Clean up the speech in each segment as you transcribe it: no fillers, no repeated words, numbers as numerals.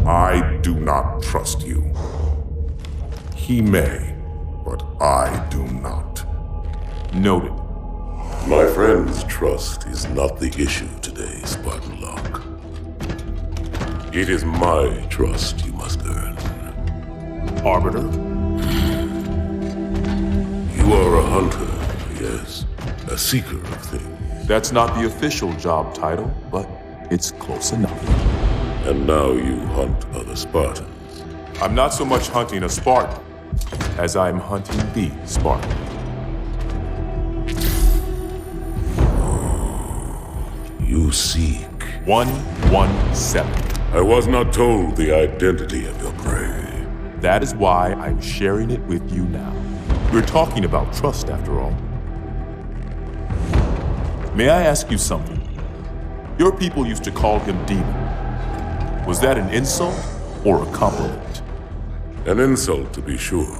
I do not trust you. He may, but I do not. Noted. My friend's trust is not the issue today, Spartan Locke. It is my trust you must earn. Arbiter? You are a hunter, yes. A seeker of things. That's not the official job title, but it's close enough. And now you hunt other Spartans. I'm not so much hunting a Spartan as I'm hunting the Spartan. You seek. 117. I was not told the identity of your prey. That is why I'm sharing it with you now. We're talking about trust, after all. May I ask you something? Your people used to call him Demon. Was that an insult or a compliment? An insult, to be sure,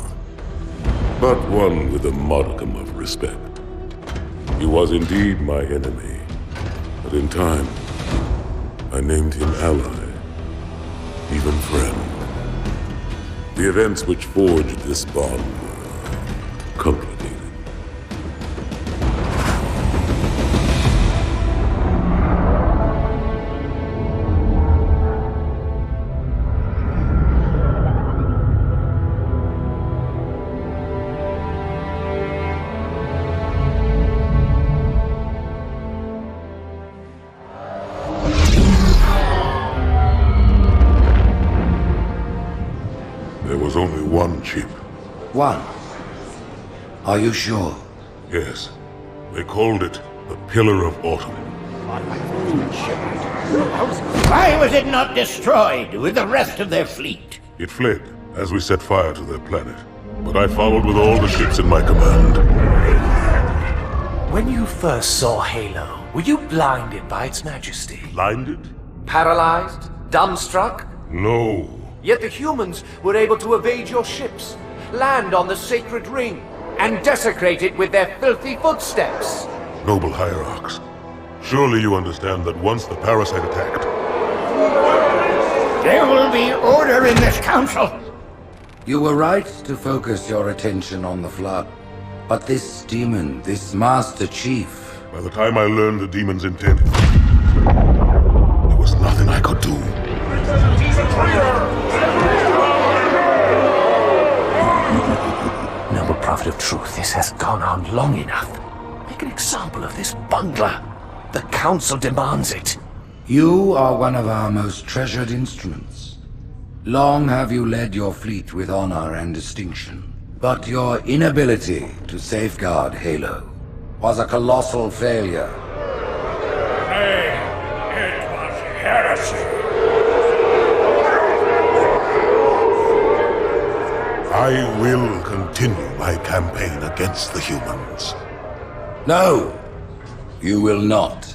but one with a modicum of respect. He was indeed my enemy, but in time, I named him ally, even friend. The events which forged this bond were complicated. There was only one chip. One? Are you sure? Yes. They called it the Pillar of Autumn. Why was it not destroyed with the rest of their fleet? It fled as we set fire to their planet. But I followed with all the ships in my command. When you first saw Halo, were you blinded by its majesty? Blinded? Paralyzed? Dumbstruck? No. Yet the humans were able to evade your ships, land on the sacred ring, and desecrate it with their filthy footsteps. Noble hierarchs, surely you understand that once the parasite attacked... There will be order in this council. You were right to focus your attention on the Flood. But this demon, this Master Chief... By the time I learned the demon's intent, there was nothing I could do. Noble Prophet of Truth, this has gone on long enough. Make an example of this bungler. The Council demands it. You are one of our most treasured instruments. Long have you led your fleet with honor and distinction. But your inability to safeguard Halo was a colossal failure. Nay, it was heresy. I will continue my campaign against the humans. No, you will not.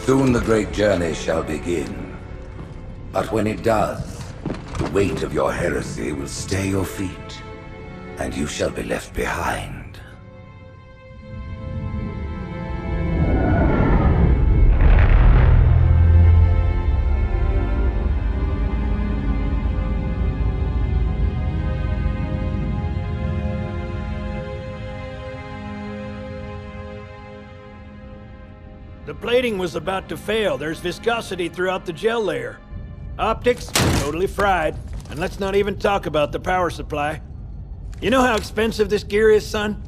Soon the great journey shall begin. But when it does, the weight of your heresy will stay your feet, and you shall be left behind. The plating was about to fail. There's viscosity throughout the gel layer. Optics, totally fried. And let's not even talk about the power supply. You know how expensive this gear is, son?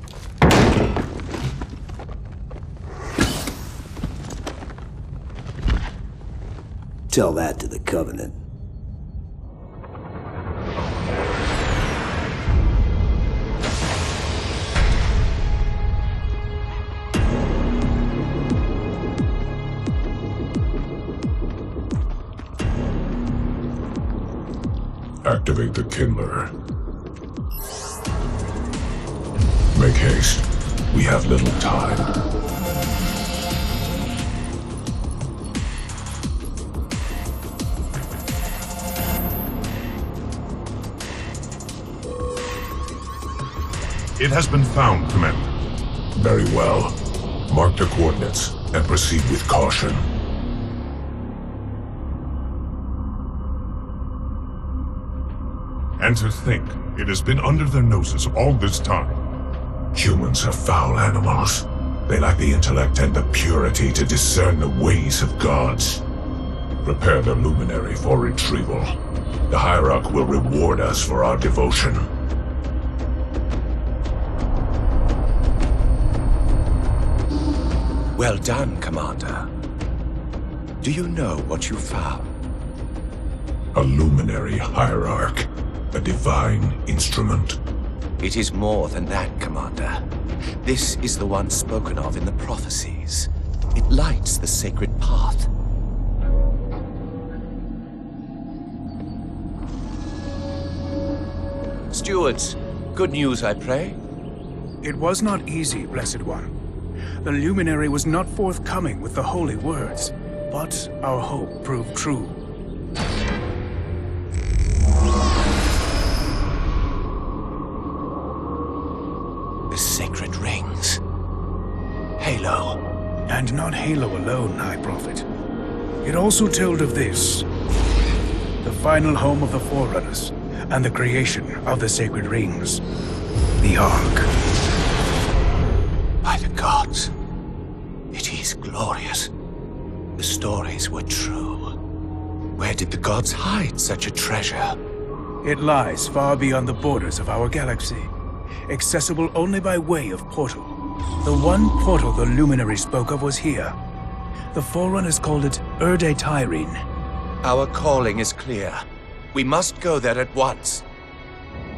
Tell that to the Covenant. Activate the Kindler. Make haste. We have little time. It has been found, Commander. Very well. Mark the coordinates and proceed with caution. And to think, it has been under their noses all this time. Humans are foul animals. They lack the intellect and the purity to discern the ways of gods. Prepare the luminary for retrieval. The Hierarch will reward us for our devotion. Well done, Commander. Do you know what you found? A luminary hierarch. A divine instrument. It is more than that, Commander. This is the one spoken of in the prophecies. It lights the sacred path. Stewards, good news, I pray? It was not easy, Blessed One. The luminary was not forthcoming with the holy words, but our hope proved true. The sacred rings. Halo. And not Halo alone, High Prophet. It also told of this. The final home of the Forerunners, and the creation of the sacred rings. The Ark. By the gods. It is glorious. The stories were true. Where did the gods hide such a treasure? It lies far beyond the borders of our galaxy, accessible only by way of portal. The one portal the Luminary spoke of was here. The Forerunners called it Erde Tyrene. Our calling is clear. We must go there at once.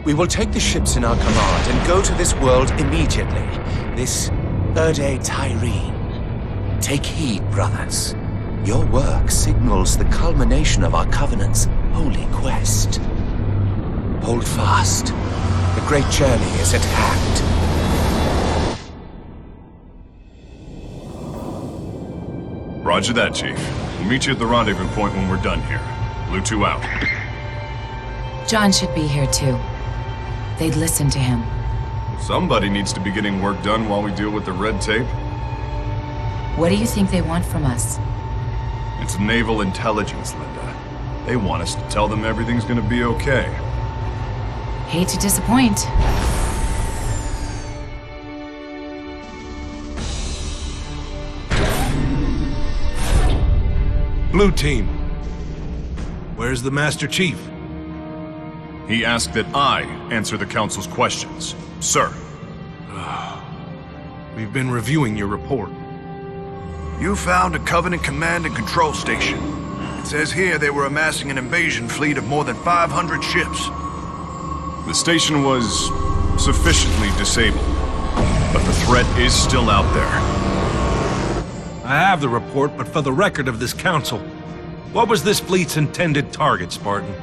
We will take the ships in our command and go to this world immediately. This Erde Tyrene. Take heed, brothers. Your work signals the culmination of our Covenant's holy quest. Hold fast. The great journey is at hand. Roger that, Chief. We'll meet you at the rendezvous point when we're done here. Blue 2 out. John should be here too. They'd listen to him. Somebody needs to be getting work done while we deal with the red tape. What do you think they want from us? It's naval intelligence, Linda. They want us to tell them everything's gonna be okay. Hate to disappoint. Blue Team. Where's the Master Chief? He asked that I answer the Council's questions, sir. We've been reviewing your report. You found a Covenant command and control station. It says here they were amassing an invasion fleet of more than 500 ships. The station was sufficiently disabled, but the threat is still out there. I have the report, but for the record of this council, what was this fleet's intended target, Spartan?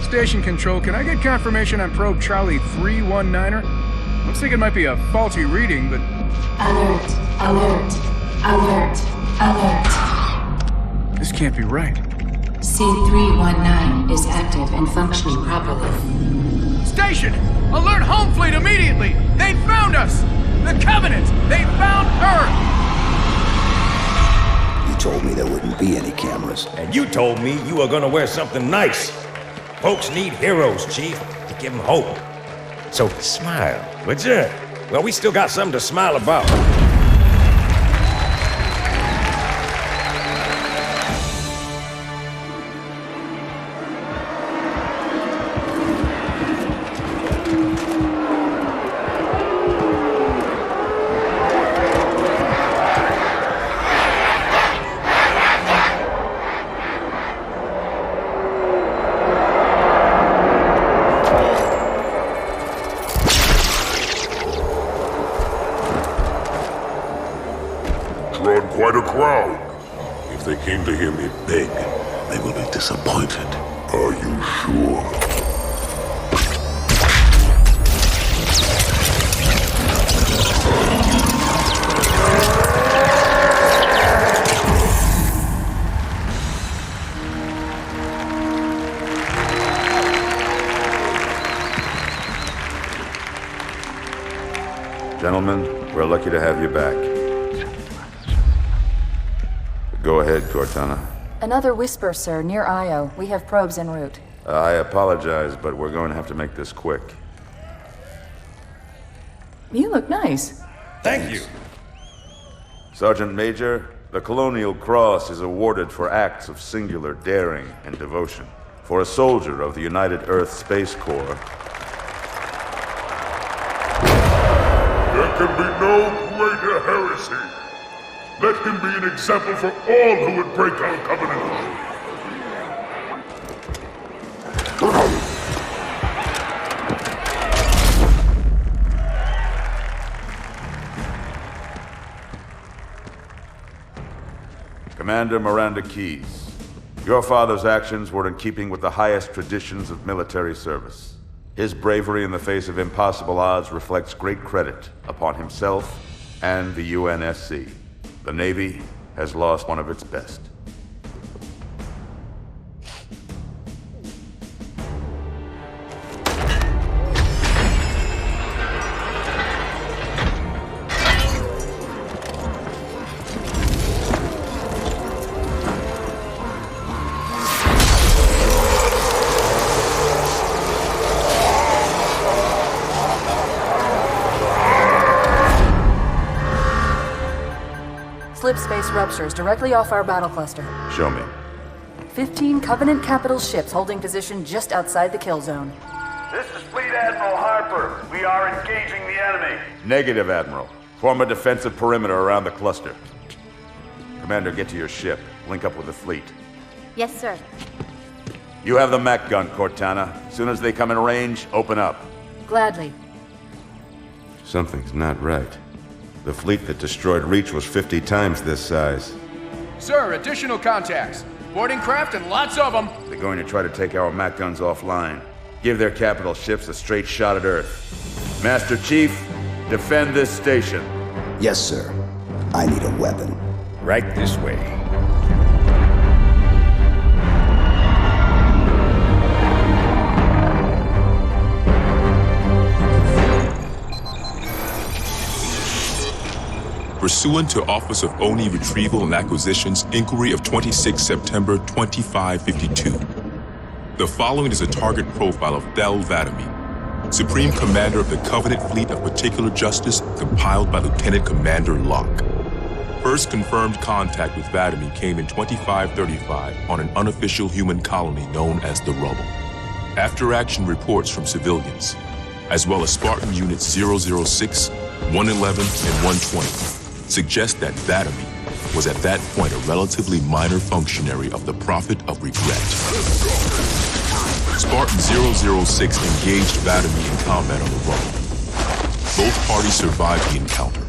Station Control, can I get confirmation on probe Charlie 319er? Looks like it might be a faulty reading, but... Alert, alert, alert, alert. This can't be right. C319 is active and functioning properly. Station! Alert home fleet immediately! They found us! The Covenant! They found Earth! You told me there wouldn't be any cameras. And you told me you were gonna wear something nice. Folks need heroes, Chief, to give them hope. So smile, would you? Well, we still got something to smile about. Quite a crowd. If they came to hear me beg, they will be disappointed. Are you sure? Gentlemen, we're lucky to have you back. Go ahead, Cortana. Another whisper, sir, near Io. We have probes en route. I apologize, but we're going to have to make this quick. You look nice. Thank you. Sergeant Major, the Colonial Cross is awarded for acts of singular daring and devotion. For a soldier of the United Earth Space Corps. There can be no greater heresy. Let him be an example for all who would break our covenant. Commander Miranda Keyes, your father's actions were in keeping with the highest traditions of military service. His bravery in the face of impossible odds reflects great credit upon himself and the UNSC. The Navy has lost one of its best. Slip space ruptures directly off our battle cluster. Show me. 15 Covenant capital ships holding position just outside the kill zone. This is Fleet Admiral Harper. We are engaging the enemy. Negative, Admiral. Form a defensive perimeter around the cluster. Commander, get to your ship. Link up with the fleet. Yes, sir. You have the Mac gun, Cortana. As soon as they come in range, open up. Gladly. Something's not right. The fleet that destroyed Reach was 50 times this size. Sir, additional contacts. Boarding craft and lots of them. They're going to try to take our Mac guns offline. Give their capital ships a straight shot at Earth. Master Chief, defend this station. Yes, sir. I need a weapon. Right this way. Pursuant to Office of ONI Retrieval and Acquisitions Inquiry of 26 September 2552. The following is a target profile of Thel Vadami, Supreme Commander of the Covenant Fleet of Particular Justice, compiled by Lieutenant Commander Locke. First confirmed contact with Vadami came in 2535 on an unofficial human colony known as the Rubble. After-action reports from civilians, as well as Spartan Units 006, 111, and 120, suggest that Vadami was at that point a relatively minor functionary of the Prophet of Regret. Spartan 006 engaged Vadami in combat on the Rubble. Both parties survived the encounter.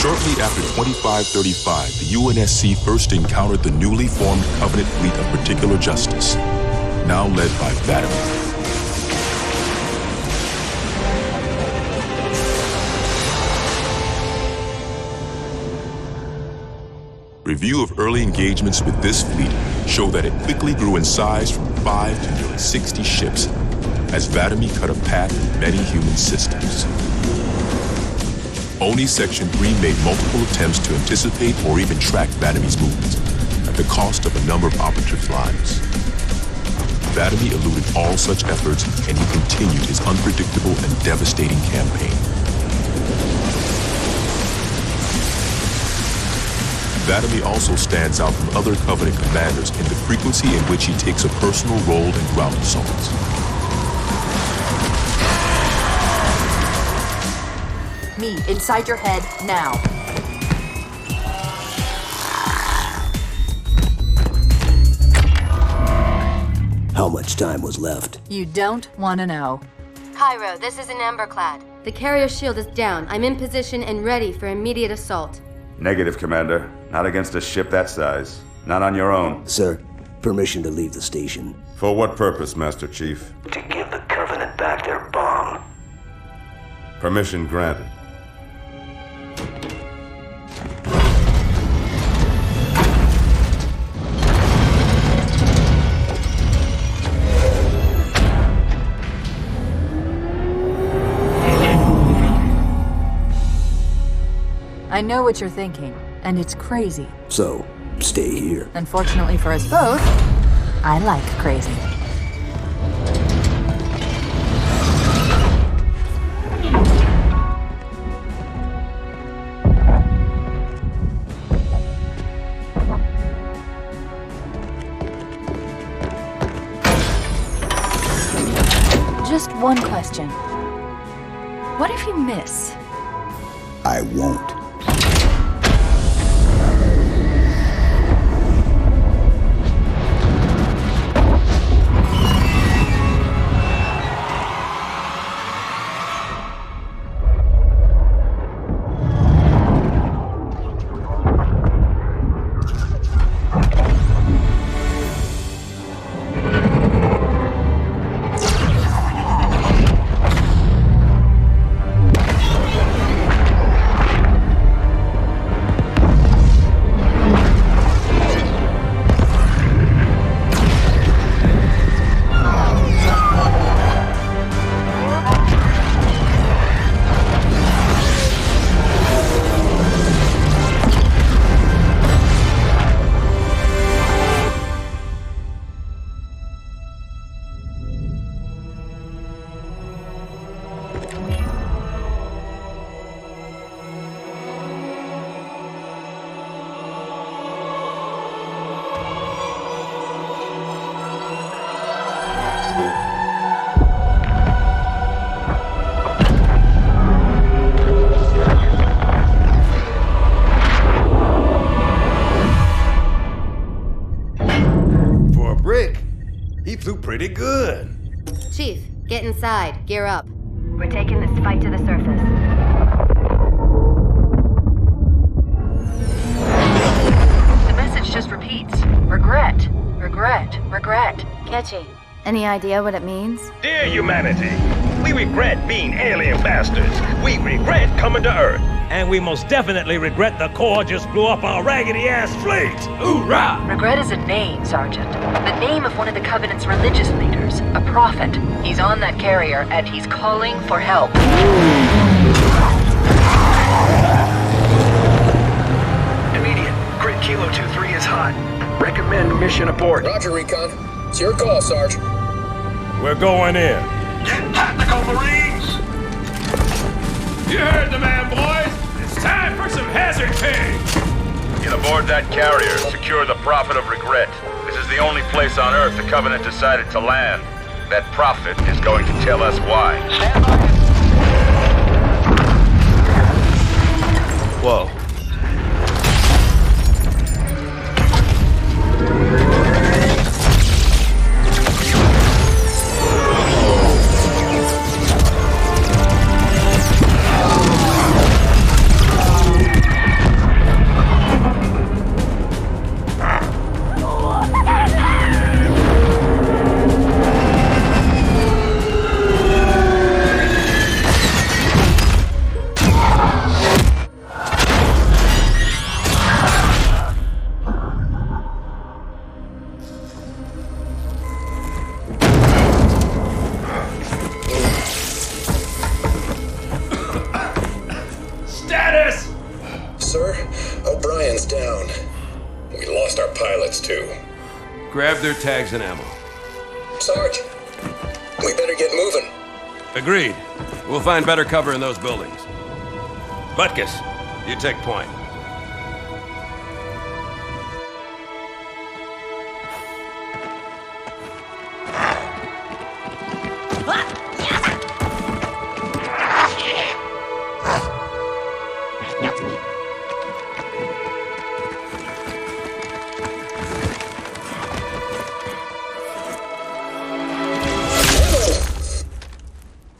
Shortly after 2535, the UNSC first encountered the newly formed Covenant Fleet of Particular Justice, now led by Vadami. Review of early engagements with this fleet show that it quickly grew in size from 5 to nearly 60 ships, as Vadami cut a path through many human systems. ONI Section 3 made multiple attempts to anticipate or even track Vadami's movements, at the cost of a number of operatives' lives. Vadami eluded all such efforts, and he continued his unpredictable and devastating campaign. Vadami also stands out from other Covenant commanders in the frequency in which he takes a personal role in ground assaults. Me, inside your head, now. How much time was left? You don't want to know. Cairo, this is an Emberclad. The carrier shield is down. I'm in position and ready for immediate assault. Negative, Commander. Not against a ship that size. Not on your own. Sir, permission to leave the station. For what purpose, Master Chief? To give the Covenant back their bomb. Permission granted. I know what you're thinking, and it's crazy. So, stay here. Unfortunately for us both, I like crazy. Just one question. What if you miss? I won't. Pretty good. Chief, get inside. Gear up. We're taking this fight to the surface. The message just repeats. Regret. Regret. Regret. Catchy. Any idea what it means? Dear humanity, we regret being alien bastards. We regret coming to Earth. And we most definitely regret the Corps just blew up our raggedy-ass fleet! Hoorah! Regret is a name, Sergeant. The name of one of the Covenant's religious leaders, a prophet. He's on that carrier, and he's calling for help. Immediate. Grid Kilo 2-3 is hot. Recommend mission abort. Roger, Recon. It's your call, Sarge. We're going in. Get tactical, Marines! You heard the man, boys! It's time for some hazard pay! Get aboard that carrier and secure the Prophet of Regret. This is the only place on Earth the Covenant decided to land. That Prophet is going to tell us why. Stand by. Whoa. Grab their tags and ammo. Sarge, we better get moving. Agreed. We'll find better cover in those buildings. Butkus, you take point.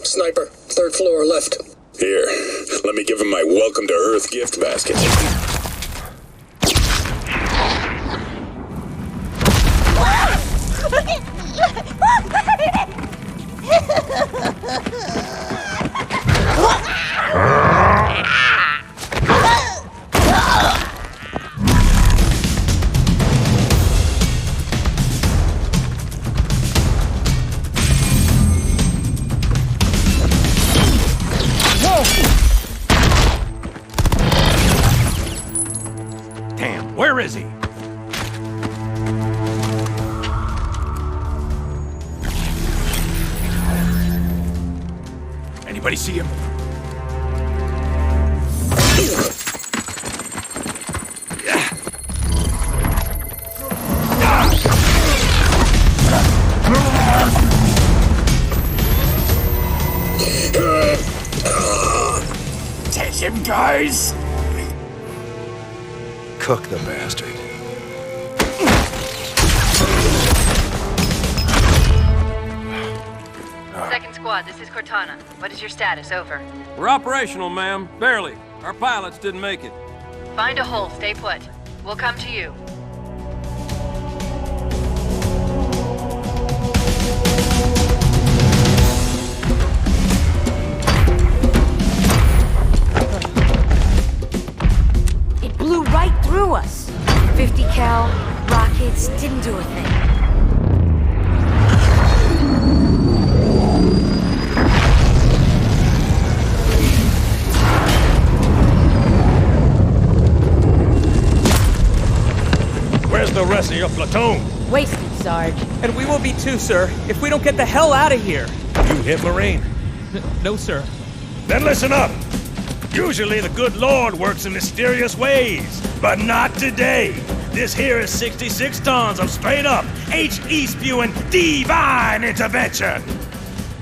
Sniper, third floor left. Here, let me give him my welcome to Earth gift basket. Where is he? Anybody see him? Take him, guys! Cook the bastard. Second squad, this is Cortana. What is your status? Over. We're operational, ma'am. Barely. Our pilots didn't make it. Find a hole, stay put. We'll come to you. It blew right through us. 50 cal, rockets, didn't do a thing. Where's the rest of your platoon? Wasted, Sarge. And we will be too, sir, if we don't get the hell out of here. You hit Marine? No, sir. Then listen up. Usually the good Lord works in mysterious ways, but not today. This here is 66 tons of straight-up, HE-spewing divine intervention.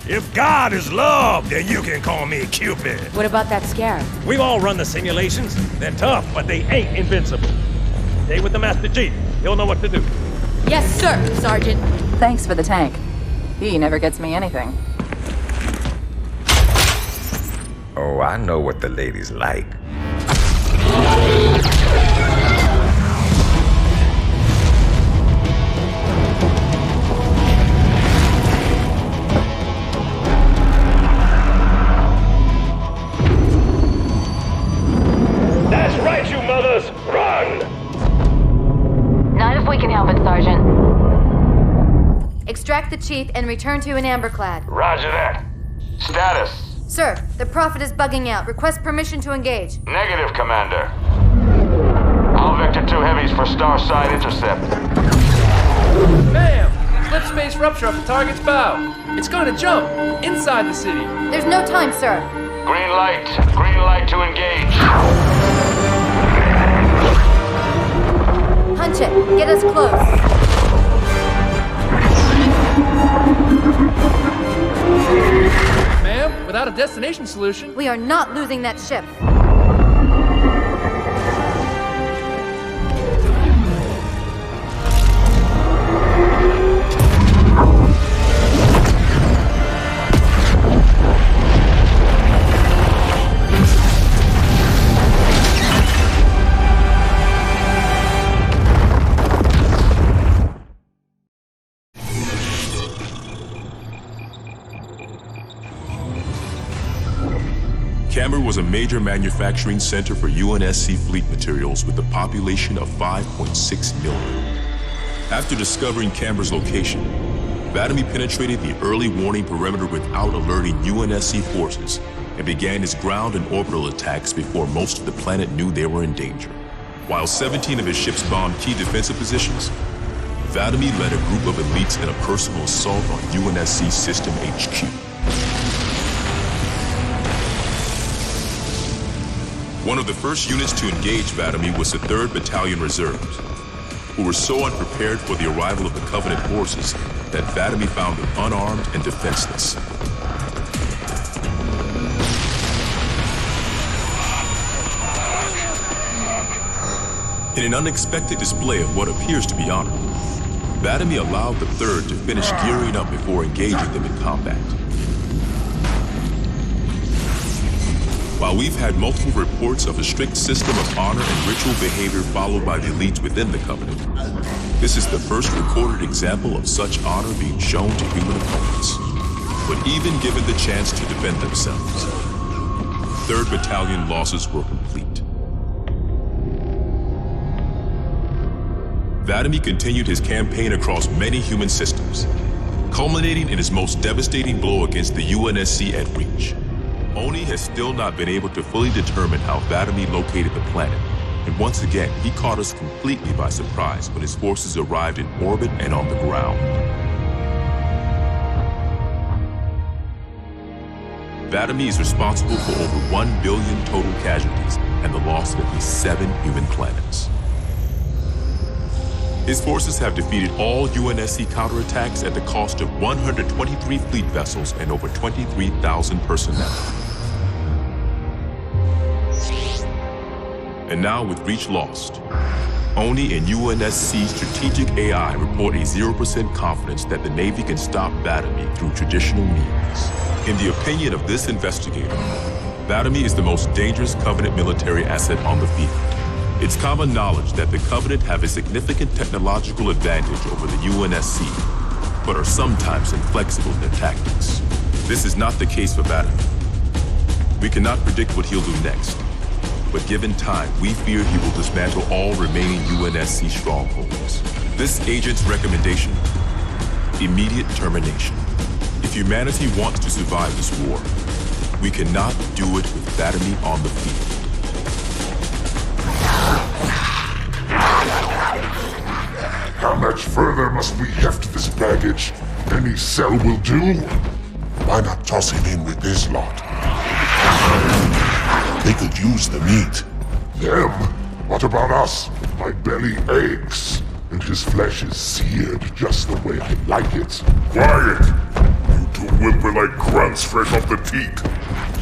If God is love, then you can call me Cupid. What about that scarab? We've all run the simulations. They're tough, but they ain't invincible. Stay with the Master Chief. He'll know what to do. Yes, sir, Sergeant. Thanks for the tank. He never gets me anything. Oh, I know what the ladies like. That's right, you mothers! Run! Not if we can help it, Sergeant. Extract the chief and return to an amberclad. Roger that. Status. Sir, the Prophet is bugging out. Request permission to engage. Negative, Commander. I'll vector 2 heavies for Starside intercept. Bam! Slip space rupture off the target's bow. It's going to jump inside the city. There's no time, sir. Green light. Green light to engage. Punch it. Get us close. Ma'am, without a destination solution... We are not losing that ship. Camber was a major manufacturing center for UNSC fleet materials with a population of 5.6 million. After discovering Camber's location, Vadamy penetrated the early warning perimeter without alerting UNSC forces and began his ground and orbital attacks before most of the planet knew they were in danger. While 17 of his ships bombed key defensive positions, Vadamy led a group of elites in a personal assault on UNSC System HQ. One of the first units to engage Vadamy was the 3rd Battalion Reserves, who were so unprepared for the arrival of the Covenant forces that Vadamy found them unarmed and defenseless. In an unexpected display of what appears to be honor, Vadamy allowed the 3rd to finish gearing up before engaging them in combat. While we've had multiple reports of a strict system of honor and ritual behavior followed by the elites within the Covenant, this is the first recorded example of such honor being shown to human opponents. But even given the chance to defend themselves, 3rd Battalion losses were complete. Vadamy continued his campaign across many human systems, culminating in his most devastating blow against the UNSC at Reach. ONI has still not been able to fully determine how Vadamy located the planet, And once again, he caught us completely by surprise when his forces arrived in orbit and on the ground. Vadami is responsible for over 1 billion total casualties and the loss of at least 7 human planets. His forces have defeated all UNSC counterattacks at the cost of 123 fleet vessels and over 23,000 personnel. And now with Reach lost, ONI and UNSC strategic AI report a 0% confidence that the Navy can stop Vadami through traditional means. In the opinion of this investigator, Vadami is the most dangerous Covenant military asset on the field. It's common knowledge that the Covenant have a significant technological advantage over the UNSC, but are sometimes inflexible in their tactics. This is not the case for Vadami. We cannot predict what he'll do next, but given time, we fear he will dismantle all remaining UNSC strongholds. This agent's recommendation? Immediate termination. If humanity wants to survive this war, we cannot do it with Vadami on the field. How much further must we heft this baggage? Any cell will do? Why not toss him in with this lot? They could use the meat. Them? What about us? My belly aches, and his flesh is seared just the way I like it. Quiet! You two whimper like grunts fresh off the teat.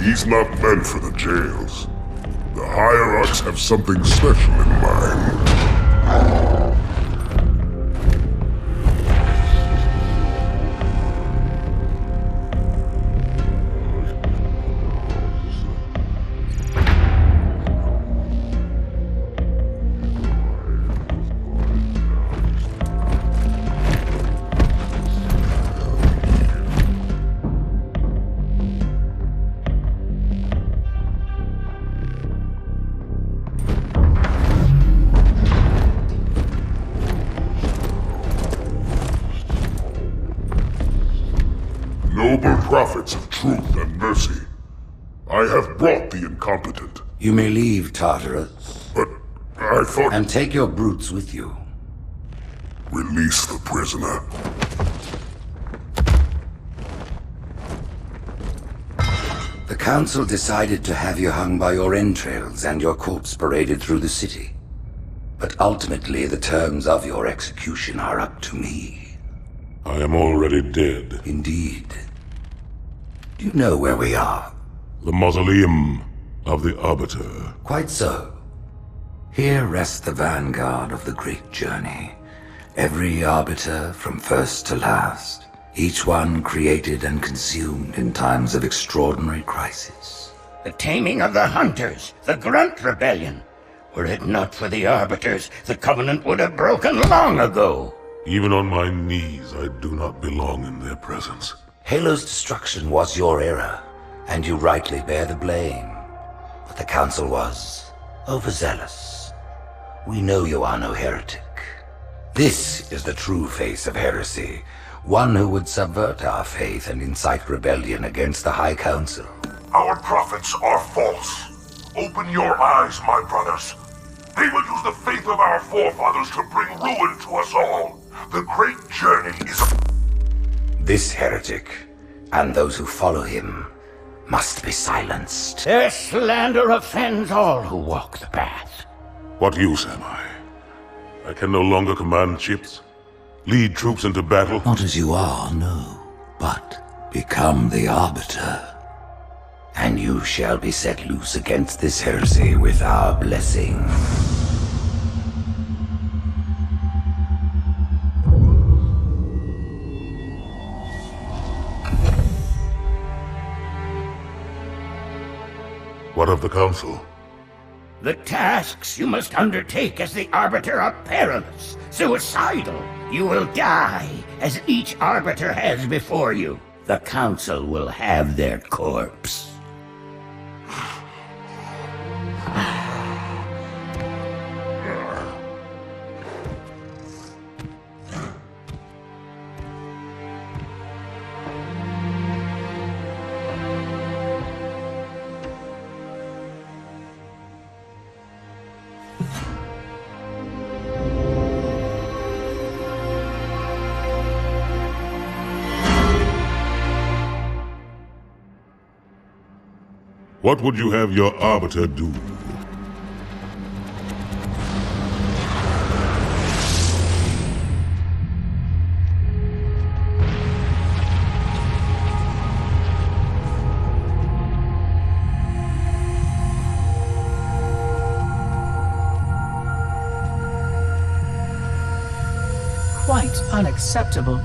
He's not meant for the jails. The hierarchs have something special in mind. Noble prophets of truth and mercy, I have brought the incompetent. You may leave, Tartarus. But I thought... And take your brutes with you. Release the prisoner. The Council decided to have you hung by your entrails and your corpse paraded through the city. But ultimately, the terms of your execution are up to me. I am already dead. Indeed. Do you know where we are? The mausoleum of the Arbiter. Quite so. Here rests the vanguard of the great journey. Every Arbiter from first to last. Each one created and consumed in times of extraordinary crisis. The taming of the Hunters, the Grunt Rebellion. Were it not for the Arbiters, the Covenant would have broken long ago. Even on my knees, I do not belong in their presence. Halo's destruction was your error, and you rightly bear the blame. But the Council was overzealous. We know you are no heretic. This is the true face of heresy, one who would subvert our faith and incite rebellion against the High Council. Our prophets are false. Open your eyes, my brothers. They will use the faith of our forefathers to bring ruin to us all. The great journey is... This heretic, and those who follow him, must be silenced. Their slander offends all who walk the path. What use am I? I can no longer command ships, lead troops into battle. Not as you are, no, but become the Arbiter. And you shall be set loose against this heresy with our blessing. What of the Council? The tasks you must undertake as the Arbiter are perilous, suicidal. You will die, as each Arbiter has before you. The Council will have their corpse. What would you have your Arbiter do? Quite unacceptable.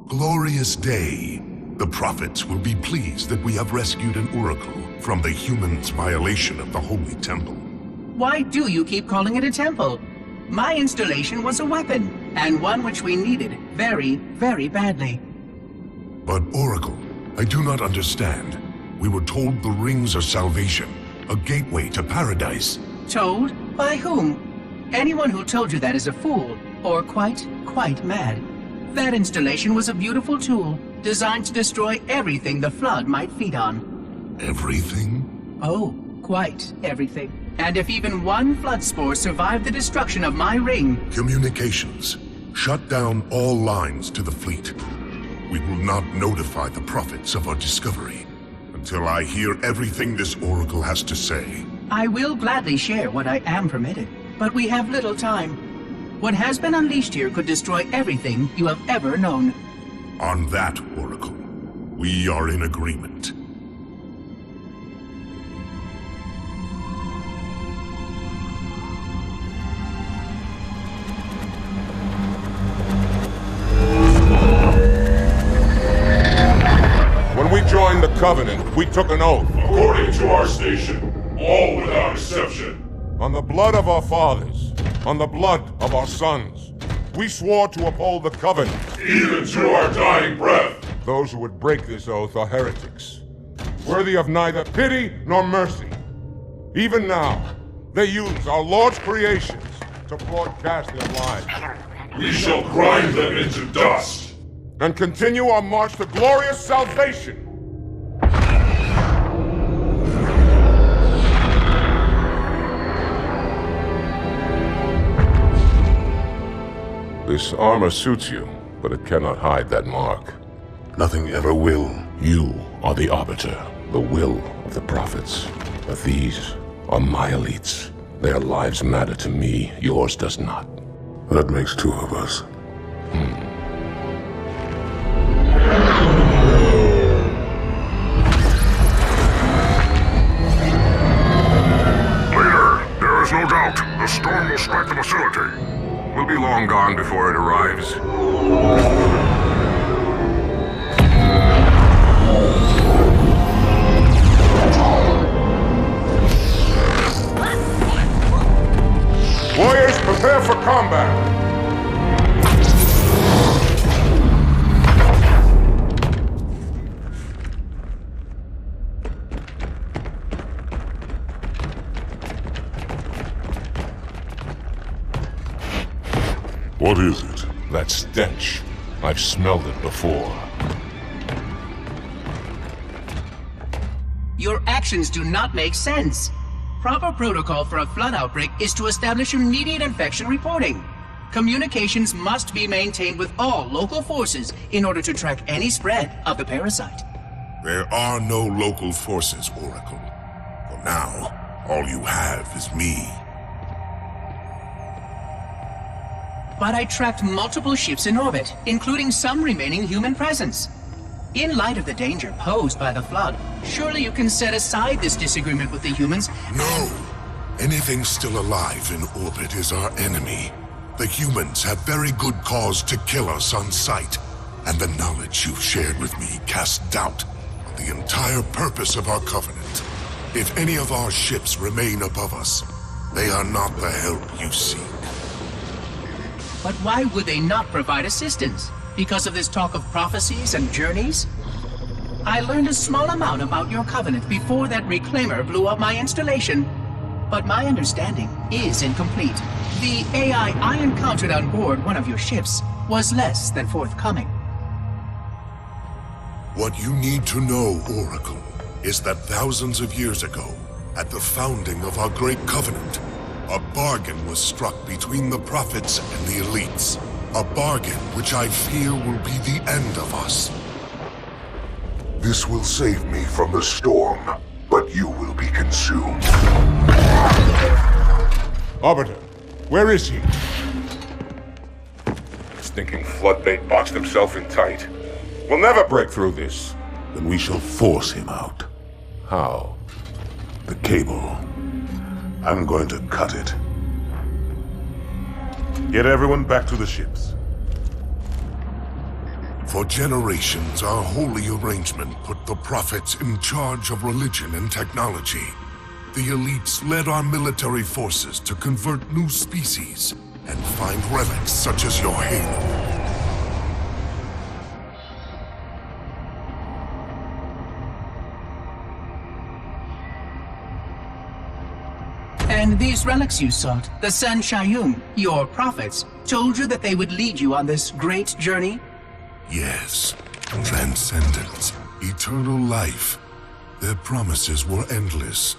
Glorious day. The prophets will be pleased that we have rescued an oracle from the humans' violation of the Holy Temple. Why do you keep calling it a temple? My installation was a weapon, and one which we needed very, very badly. But Oracle, I do not understand. We were told the rings are salvation, a gateway to paradise. Told? By whom? Anyone who told you that is a fool, or quite mad. That installation was a beautiful tool, designed to destroy everything the Flood might feed on. Everything? Oh, quite everything. And if even one Flood spore survived the destruction of my ring... Communications. Shut down all lines to the fleet. We will not notify the prophets of our discovery until I hear everything this Oracle has to say. I will gladly share what I am permitted, but we have little time. What has been unleashed here could destroy everything you have ever known. On that, Oracle, we are in agreement. When we joined the Covenant, we took an oath. According to our station, all without exception. On the blood of our fathers, on the blood of our sons, we swore to uphold the Covenant. Even to our dying breath. Those who would break this oath are heretics, worthy of neither pity nor mercy. Even now, they use our Lord's creations to broadcast their lies. We shall grind them into dust. And continue our march to glorious salvation. This armor suits you, but it cannot hide that mark. Nothing ever will. You are the Arbiter, the will of the prophets. But these are my elites. Their lives matter to me, yours does not. That makes two of us. Leader, there is no doubt the storm will strike the facility. We'll be long gone before it arrives. Warriors, prepare for combat! What is it? That stench. I've smelled it before. Your actions do not make sense. Proper protocol for a flood outbreak is to establish immediate infection reporting. Communications must be maintained with all local forces in order to track any spread of the parasite. There are no local forces, Oracle. For now, all you have is me. But I tracked multiple ships in orbit, including some remaining human presence. In light of the danger posed by the Flood, surely you can set aside this disagreement with the humans. No! Anything still alive in orbit is our enemy. The humans have very good cause to kill us on sight, and the knowledge you've shared with me casts doubt on the entire purpose of our Covenant. If any of our ships remain above us, they are not the help you seek. But why would they not provide assistance? Because of this talk of prophecies and journeys? I learned a small amount about your Covenant before that reclaimer blew up my installation, but my understanding is incomplete. The AI I encountered on board one of your ships was less than forthcoming. What you need to know, Oracle, is that thousands of years ago, at the founding of our great covenant, a bargain was struck between the prophets and the elites. A bargain which I fear will be the end of us. This will save me from the storm, but you will be consumed. Arbiter, where is he? Stinking floodbait boxed himself in tight. We'll never break through this. Then we shall force him out. How? The cable. I'm going to cut it. Get everyone back to the ships. For generations, our holy arrangement put the prophets in charge of religion and technology. The elites led our military forces to convert new species and find relics such as your halo. And these relics you sought, the San Shayun, your prophets, told you that they would lead you on this great journey? Yes. Transcendence. Eternal life. Their promises were endless.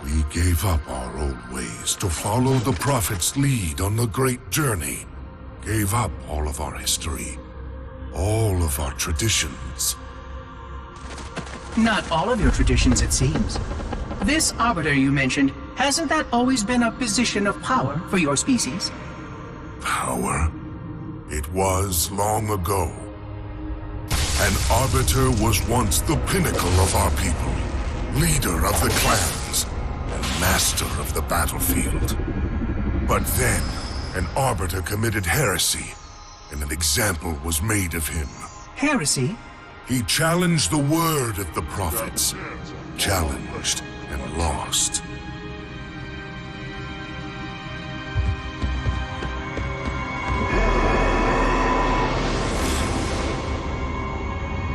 We gave up our old ways to follow the Prophet's lead on the great journey. Gave up all of our history. All of our traditions. Not all of your traditions, it seems. This Arbiter you mentioned, hasn't that always been a position of power for your species? Power? It was long ago. An Arbiter was once the pinnacle of our people, leader of the clans, and master of the battlefield. But then, an Arbiter committed heresy, and an example was made of him. Heresy? He challenged the word of the prophets. Challenged and lost.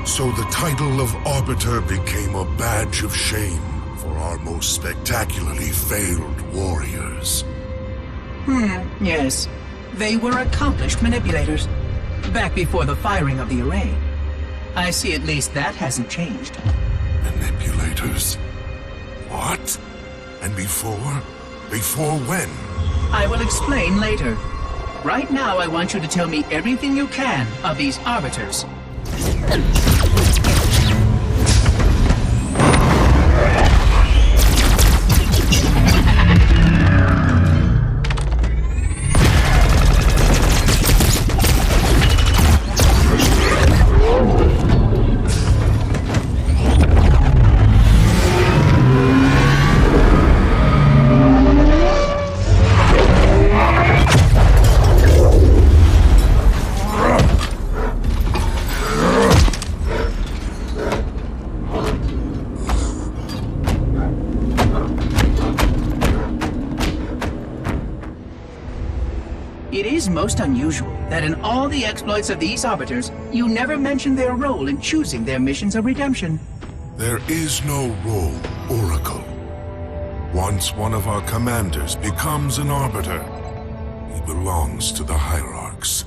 So the title of Arbiter became a badge of shame for our most spectacularly failed warriors. Yes. They were accomplished manipulators. Back before the firing of the array. I see at least that hasn't changed. Manipulators? What? And before? Before when? I will explain later. Right now, I want you to tell me everything you can of these Arbiters. Most unusual that in all the exploits of these Arbiters, you never mention their role in choosing their missions of redemption. There is no role, Oracle. Once one of our commanders becomes an Arbiter, he belongs to the Hierarchs.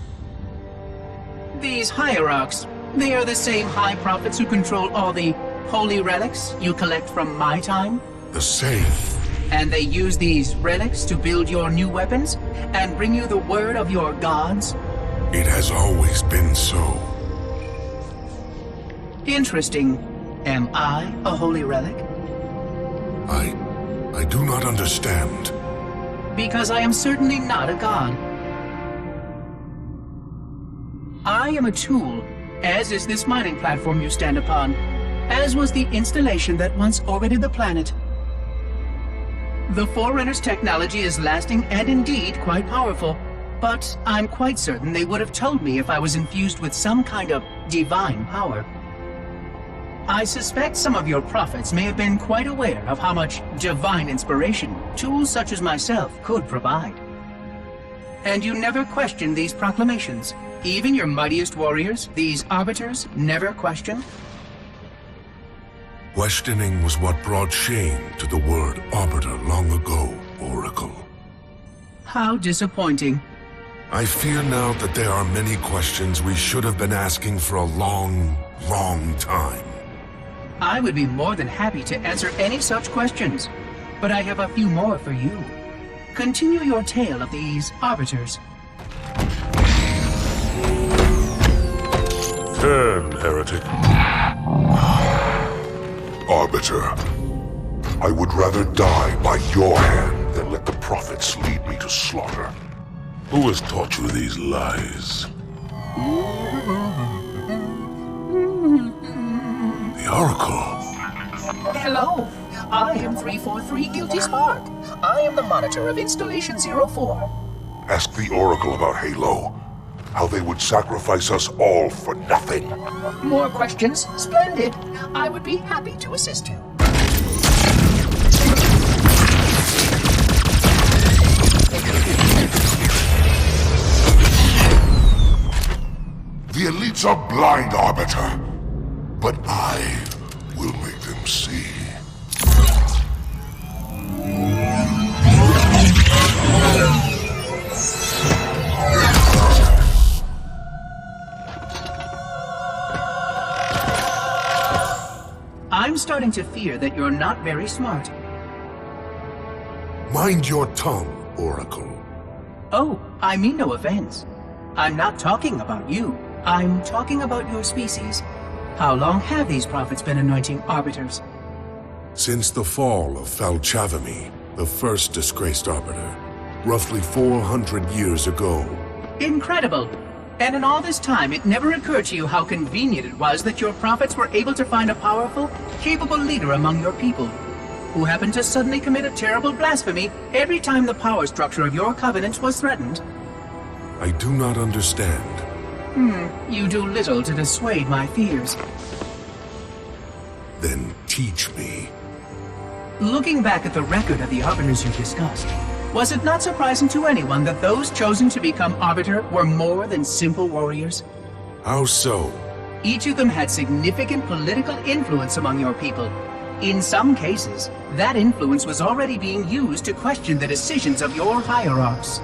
These Hierarchs, they are the same High Prophets who control all the holy relics you collect from my time? The same. And they use these relics to build your new weapons and bring you the word of your gods? It has always been so. Interesting. Am I a holy relic? I do not understand. Because I am certainly not a god. I am a tool, as is this mining platform you stand upon, as was the installation that once orbited the planet. The Forerunner's technology is lasting and indeed quite powerful, but I'm quite certain they would have told me if I was infused with some kind of divine power. I suspect some of your prophets may have been quite aware of how much divine inspiration tools such as myself could provide. And you never questioned these proclamations. Even your mightiest warriors, these Arbiters, never questioned? Questioning was what brought shame to the word Arbiter long ago, Oracle. How disappointing. I fear now that there are many questions we should have been asking for a long, long time. I would be more than happy to answer any such questions, but I have a few more for you. Continue your tale of these arbiters. Turn, heretic. Arbiter, I would rather die by your hand than let the prophets lead me to slaughter. Who has taught you these lies? The Oracle. Hello, I am 343 Guilty Spark. I am the monitor of Installation 04. Ask the Oracle about Halo. How they would sacrifice us all for nothing. More questions? Splendid. I would be happy to assist you. The elites are blind, Arbiter. But I will make them see. I'm starting to fear that you're not very smart. Mind your tongue, Oracle. Oh, I mean no offense. I'm not talking about you. I'm talking about your species. How long have these prophets been anointing arbiters? Since the fall of Falchavami, the first disgraced arbiter, roughly 400 years ago. Incredible! And in all this time, it never occurred to you how convenient it was that your prophets were able to find a powerful, capable leader among your people, who happened to suddenly commit a terrible blasphemy every time the power structure of your covenant was threatened. I do not understand. You do little to dissuade my fears. Then teach me. Looking back at the record of the arbiters you discussed, was it not surprising to anyone that those chosen to become arbiter were more than simple warriors? How so? Each of them had significant political influence among your people. In some cases, that influence was already being used to question the decisions of your hierarchs.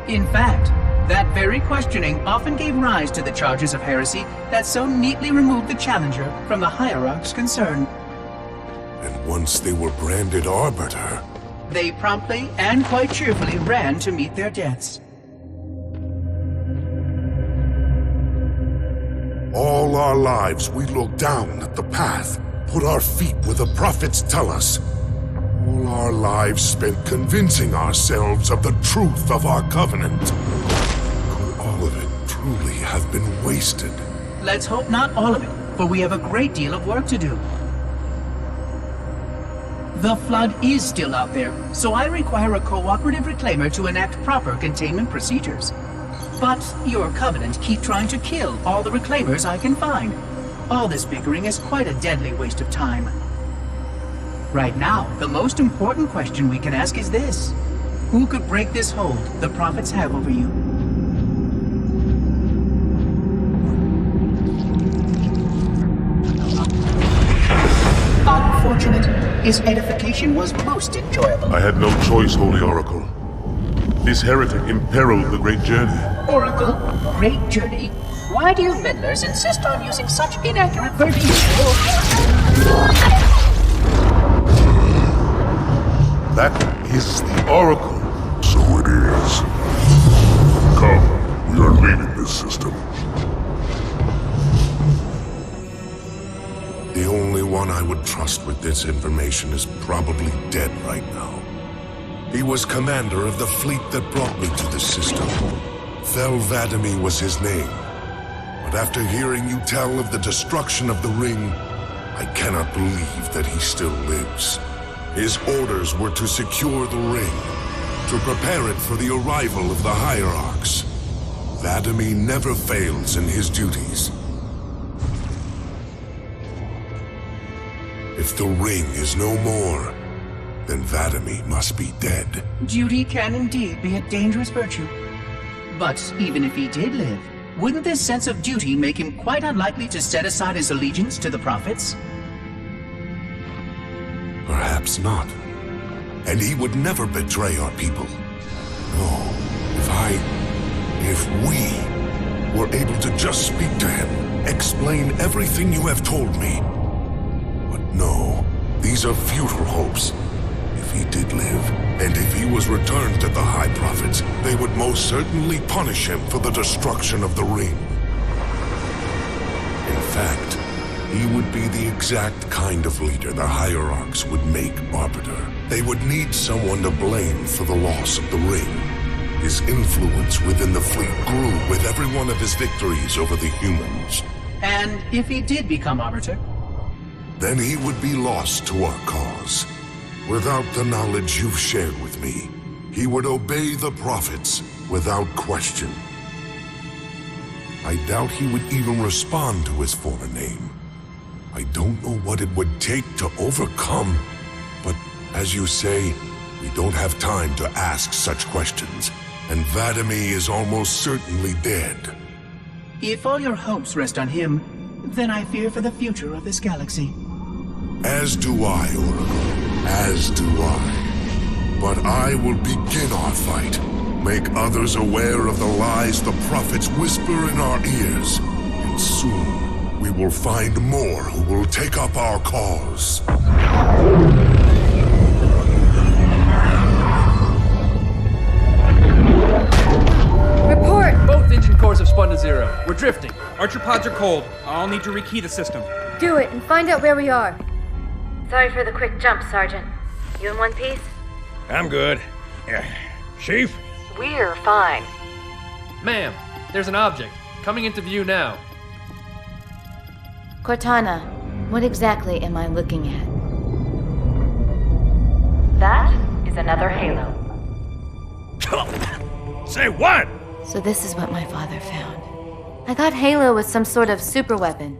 In fact, that very questioning often gave rise to the charges of heresy that so neatly removed the challenger from the hierarch's concern. And once they were branded arbiter, they promptly and quite cheerfully ran to meet their deaths. all our lives we look down at the path, put our feet where the prophets tell us. All our lives spent convincing ourselves of the truth of our covenant. Could all of it truly have been wasted? Let's hope not all of it, for we have a great deal of work to do. The Flood is still out there, so I require a cooperative reclaimer to enact proper containment procedures. But your Covenant keep trying to kill all the reclaimers I can find. All this bickering is quite a deadly waste of time. Right now, the most important question we can ask is this. Who could break this hold the prophets have over you? Unfortunate. His edification was most enjoyable. I had no choice, Holy Oracle. This heretic imperiled the great journey. Oracle, great journey? Why do you meddlers insist on using such inaccurate verbiage? That is the Oracle. So it is. Come, we are leaving this system. The only one I would trust with this information is probably dead right now. He was commander of the fleet that brought me to this system. Fel Vadimi was his name. But after hearing you tell of the destruction of the ring, I cannot believe that he still lives. His orders were to secure the ring, to prepare it for the arrival of the Hierarchs. Vadimi never fails in his duties. If the ring is no more, then Vadimi must be dead. Duty can indeed be a dangerous virtue. But even if he did live, wouldn't this sense of duty make him quite unlikely to set aside his allegiance to the prophets? Perhaps not. And he would never betray our people. If we were able to just speak to him, explain everything you have told me. But no, these are futile hopes. If he did live, and if he was returned to the High Prophets, they would most certainly punish him for the destruction of the ring. In fact, he would be the exact kind of leader the Hierarchs would make Arbiter. They would need someone to blame for the loss of the ring. His influence within the fleet grew with every one of his victories over the humans. And if he did become Arbiter? Then he would be lost to our cause. Without the knowledge you've shared with me, he would obey the prophets without question. I doubt he would even respond to his former name. I don't know what it would take to overcome, but as you say, we don't have time to ask such questions. And Vadimi is almost certainly dead. If all your hopes rest on him, then I fear for the future of this galaxy. As do I, Oracle. As do I. But I will begin our fight. Make others aware of the lies the prophets whisper in our ears. And soon, we will find more who will take up our cause. Report! Both engine cores have spun to zero. We're drifting. Archer pods are cold. I'll need to rekey the system. Do it and find out where we are. Sorry for the quick jump, Sergeant. You in one piece? I'm good. Chief? We're fine. Ma'am, there's an object. Coming into view now. Cortana, what exactly am I looking at? That is another Halo. Say what? So this is what my father found. I thought Halo was some sort of super weapon.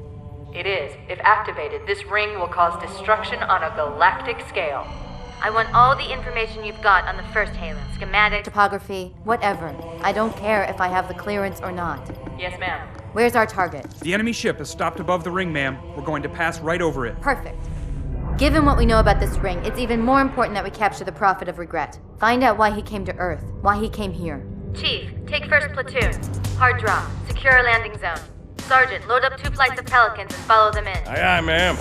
It is. If activated, this ring will cause destruction on a galactic scale. I want all the information you've got on the first Halo. Schematic, Topography, whatever. I don't care if I have the clearance or not. Yes, ma'am. Where's our target? The enemy ship has stopped above the ring, ma'am. We're going to pass right over it. Perfect. Given what we know about this ring, it's even more important that we capture the Prophet of Regret. Find out why he came to Earth, why he came here. Chief, take first platoon. Hard drop. Secure a landing zone. Sergeant, load up 2 flights of Pelicans and follow them in. Aye, aye, ma'am.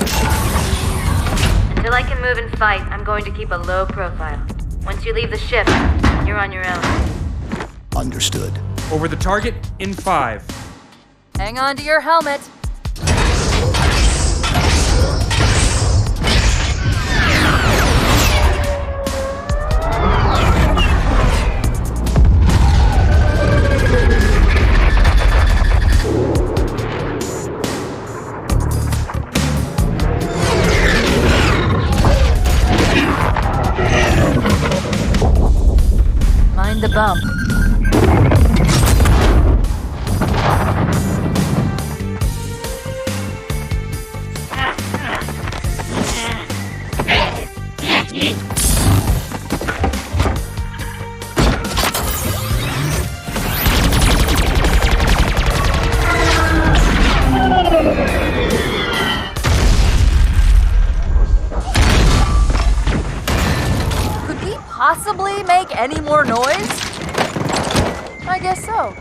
Until I can move and fight, I'm going to keep a low profile. Once you leave the ship, you're on your own. Understood. Over the target in 5. Hang on to your helmet. Mind the bump. Possibly make any more noise? I guess so.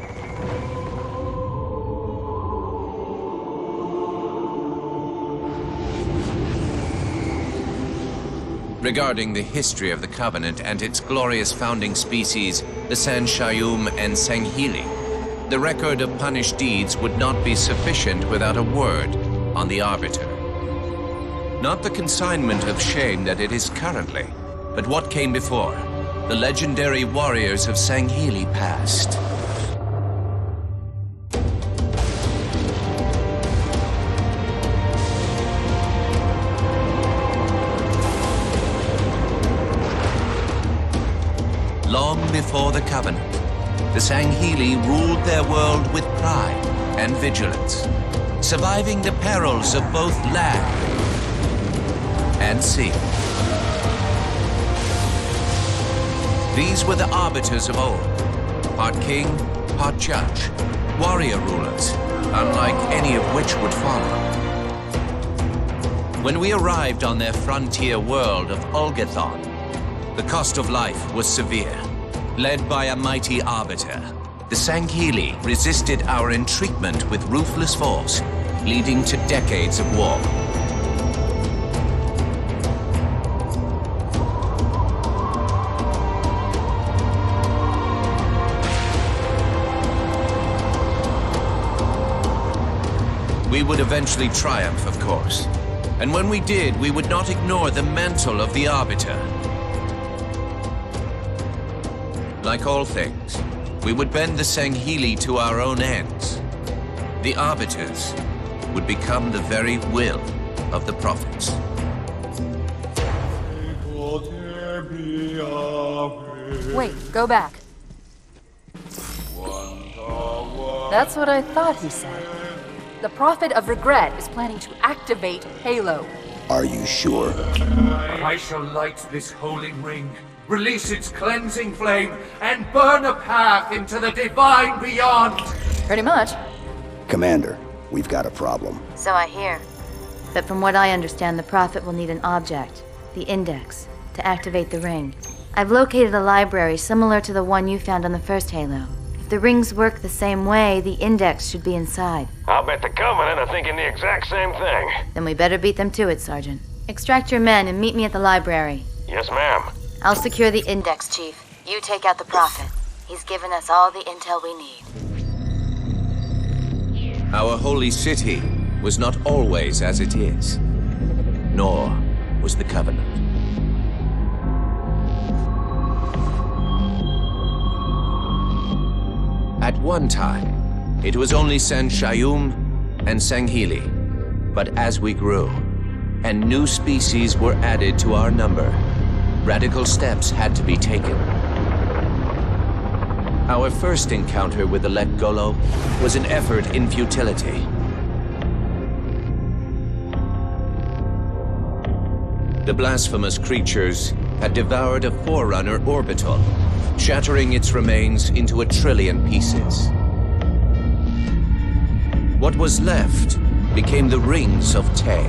Regarding the history of the Covenant and its glorious founding species, the Sanshayum and Sanghili, the record of punished deeds would not be sufficient without a word on the Arbiter. Not the consignment of shame that it is currently, but what came before, the legendary warriors of Sanghili past. Long before the Covenant, the Sanghili ruled their world with pride and vigilance, surviving the perils of both land and sea. These were the arbiters of old, part king, part judge, warrior rulers, unlike any of which would follow. When we arrived on their frontier world of Olgathon, the cost of life was severe. Led by a mighty arbiter, the Sanghili resisted our entreatment with ruthless force, leading to decades of war. We would eventually triumph, of course. And when we did, we would not ignore the mantle of the Arbiter. Like all things, we would bend the Sanghili to our own ends. The Arbiters would become the very will of the Prophets. Wait, go back. That's what I thought he said. The Prophet of Regret is planning to activate Halo. Are you sure? I shall light this holy ring, release its cleansing flame, and burn a path into the divine beyond. Pretty much. Commander, we've got a problem. So I hear. But from what I understand, the Prophet will need an object, the Index, to activate the ring. I've located a library similar to the one you found on the first Halo. If the rings work the same way, the Index should be inside. I'll bet the Covenant are thinking the exact same thing. Then we better beat them to it, Sergeant. Extract your men and meet me at the library. Yes, ma'am. I'll secure the Index, Chief. You take out the Prophet. He's given us all the intel we need. Our holy city was not always as it is, nor was the Covenant. At one time, it was only San Shayum and Sanghili. But as we grew, and new species were added to our number, radical steps had to be taken. Our first encounter with the Let Golo was an effort in futility. The blasphemous creatures had devoured a Forerunner orbital, shattering its remains into 1 trillion pieces. What was left became the Rings of Te.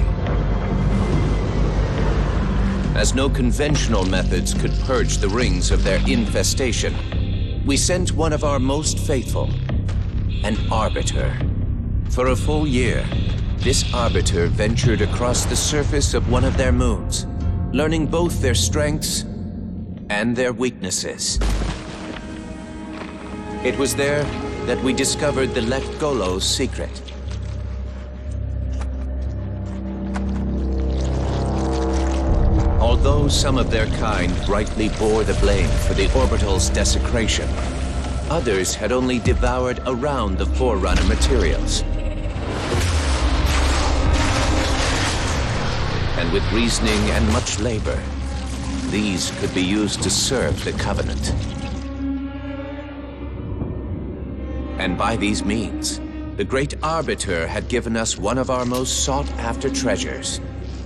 As no conventional methods could purge the rings of their infestation, we sent one of our most faithful, an Arbiter. For a full year, this Arbiter ventured across the surface of one of their moons, learning both their strengths and their weaknesses. It was there that we discovered the Let Golo's secret. Although some of their kind rightly bore the blame for the orbital's desecration, others had only devoured around the Forerunner materials. And with reasoning and much labor, these could be used to serve the Covenant. And by these means, the Great Arbiter had given us one of our most sought-after treasures,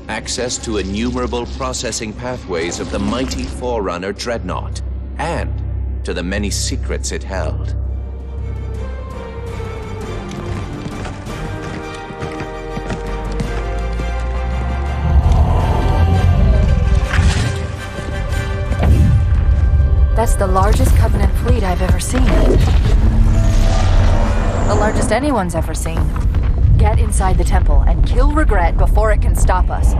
access to innumerable processing pathways of the mighty Forerunner Dreadnought, and to the many secrets it held. That's the largest Covenant fleet I've ever seen. The largest anyone's ever seen. Get inside the temple and kill Regret before it can stop us.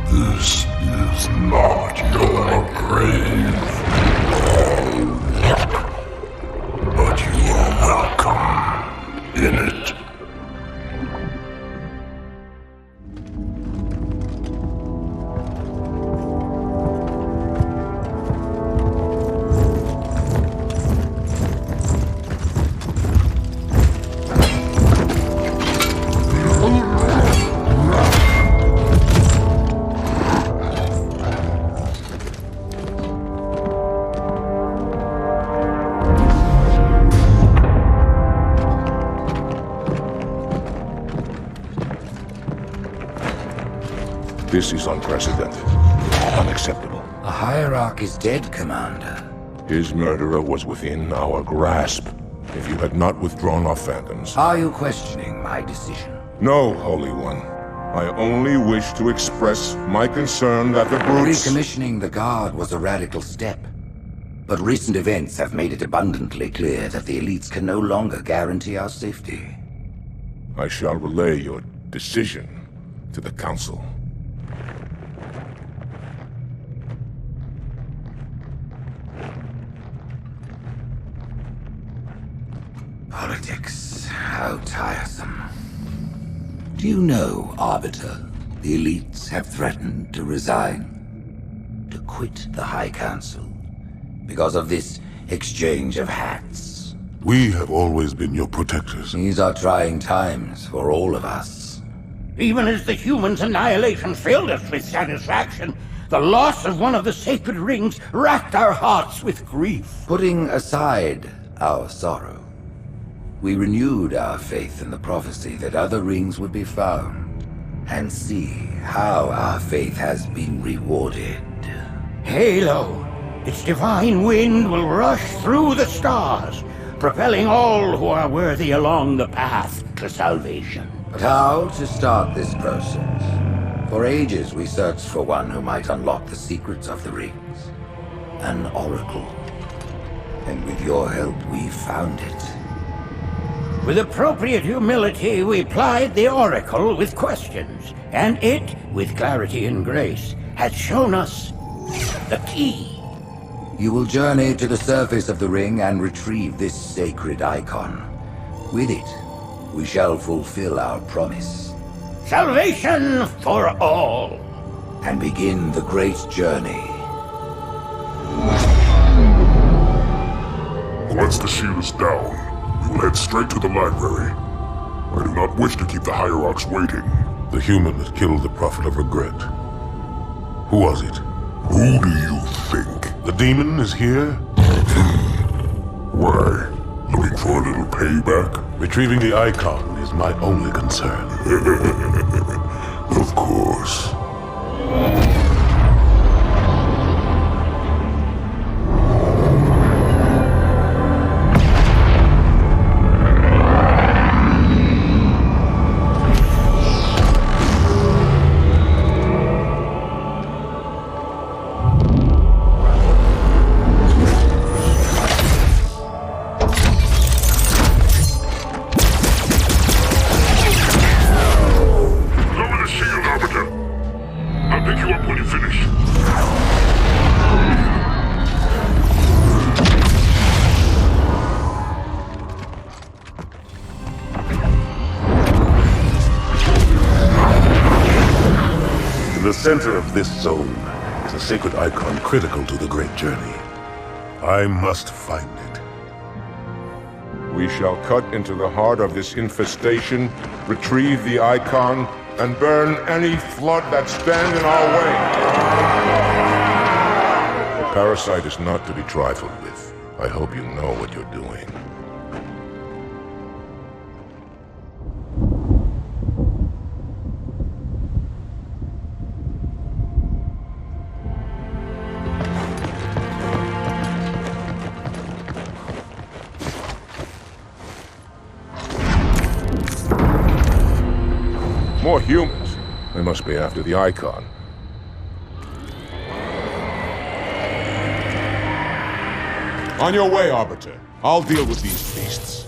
This is not your grave, but you are welcome in it. This is unprecedented. Unacceptable. A hierarch is dead, Commander. His murderer was within our grasp. If you had not withdrawn our phantoms... Are you questioning my decision? No, Holy One. I only wish to express my concern that the brutes... Recommissioning the Guard was a radical step. But recent events have made it abundantly clear that the elites can no longer guarantee our safety. I shall relay your decision to the Council. Politics, how tiresome. Do you know, Arbiter, the elites have threatened to resign, to quit the High Council, because of this exchange of hats? We have always been your protectors. These are trying times for all of us. Even as the humans' annihilation filled us with satisfaction, the loss of one of the sacred rings racked our hearts with grief. Putting aside our sorrow, we renewed our faith in the prophecy that other rings would be found, and see how our faith has been rewarded. Halo, its divine wind will rush through the stars, propelling all who are worthy along the path to salvation. But how to start this process? For ages we searched for one who might unlock the secrets of the rings. An oracle. And with your help, we found it. With appropriate humility, we plied the Oracle with questions, and it, with clarity and grace, has shown us the key. You will journey to the surface of the ring and retrieve this sacred icon. With it, we shall fulfill our promise. Salvation for all! And begin the great journey. Once the shield is down, we will head straight to the library. I do not wish to keep the hierarchs waiting. The human that killed the Prophet of Regret. Who was it? Who do you think? The demon is here? Why? Looking for a little payback? Retrieving the icon is my only concern. Of course. In the center of this zone is a sacred icon critical to the great journey. I must find it. We shall cut into the heart of this infestation, retrieve the icon, and burn any flood that stand in our way. The parasite is not to be trifled with. I hope you know what you're doing. More humans. They must be after the icon. On your way, Arbiter. I'll deal with these beasts.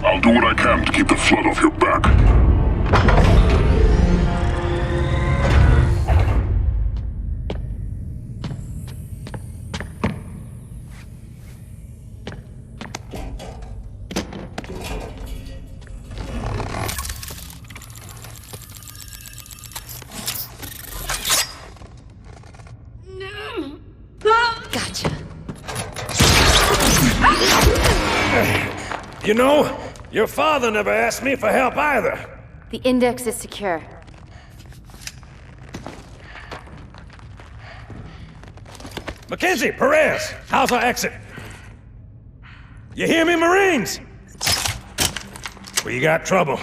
I'll do what I can to keep the flood off your back. Gotcha. You know, your father never asked me for help either. The index is secure. Mackenzie, Perez, how's our exit? You hear me, Marines? We got trouble.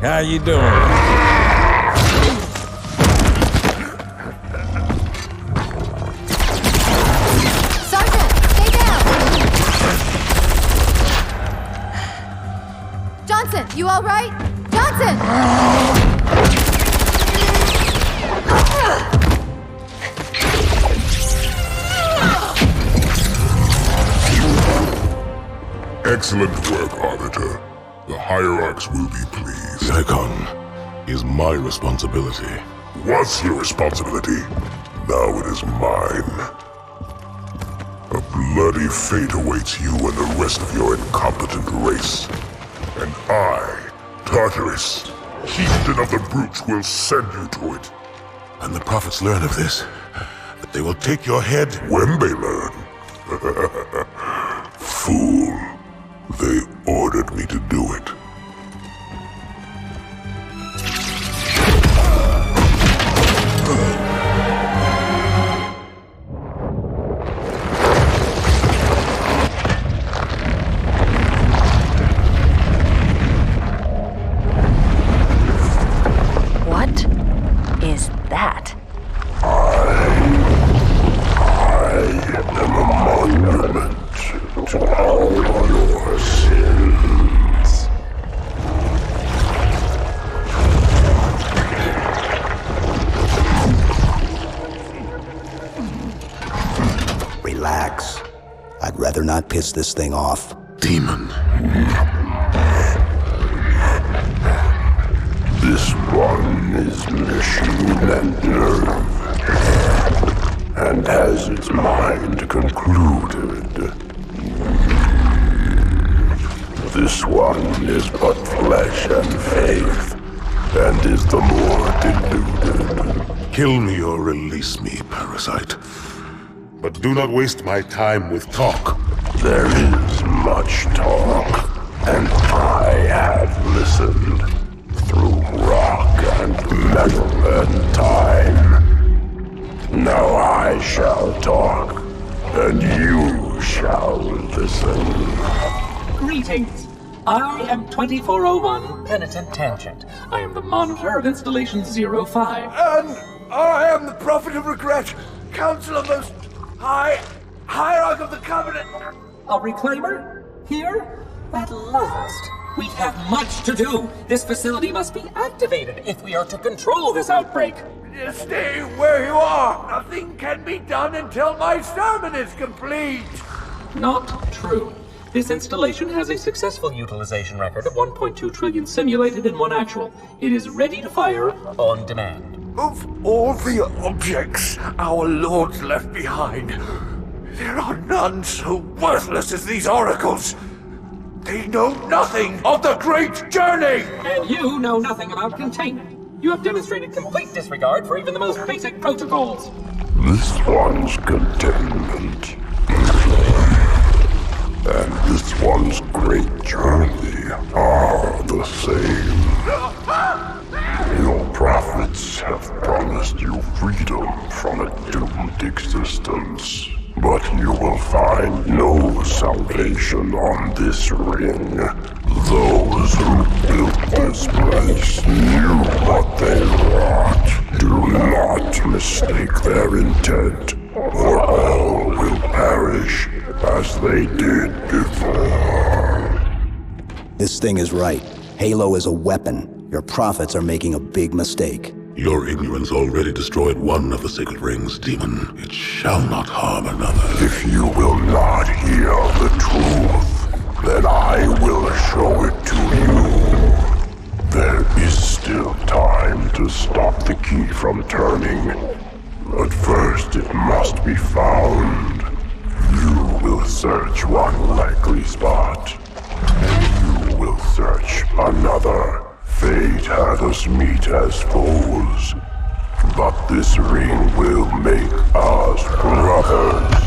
How you doing? Sergeant, stay down! Johnson, you all right? Johnson! Excellent work, Arbiter. The Hierarchs will be pleased. The Icon is my responsibility. Was your responsibility? Now it is mine. A bloody fate awaits you and the rest of your incompetent race. And I, Tartarus, chieftain of the brutes, will send you to it. And the prophets learn of this, that they will take your head when they learn. Fool. They ordered me to do it. What is that? I am a monument to all your sins. Relax. I'd rather not piss this thing off. Demon. This one is machine and nerve, and has its mind concluded. This one is but flesh and faith, and is the more deluded. Kill me or release me, parasite. But do not waste my time with talk. There is much talk, and I have listened through rock and metal and time. Now I shall talk, and you shall listen. Greetings. I am 2401 Penitent Tangent. I am the monitor of Installation 05. And I am the Prophet of Regret, Council of Most High, Hierarch of the Covenant. A reclaimer? Here? At last. We have much to do. This facility must be activated if we are to control this outbreak. Stay where you are. Nothing can be done until my sermon is complete. Not true. This installation has a successful utilization record of 1.2 trillion simulated and 1 actual. It is ready to fire on demand. Of all the objects our lords left behind, there are none so worthless as these oracles. They know nothing of the great journey! And you know nothing about containment. You have demonstrated complete disregard for even the most basic protocols. This one's containment. And this one's great journey are the same. Your prophets have promised you freedom from a doomed existence. But you will find no salvation on this ring. Those who built this place knew what they wrought. Do not mistake their intent, or all will perish as they did before. This thing is right. Halo is a weapon. Your prophets are making a big mistake. Your ignorance already destroyed one of the sacred rings, demon. It shall not harm another. If you will not hear the truth, then I will show it to you. There is still time to stop the key from turning. But first it must be found. You will search one likely spot, and you will search another. Fate had us meet as foes, but this ring will make us brothers.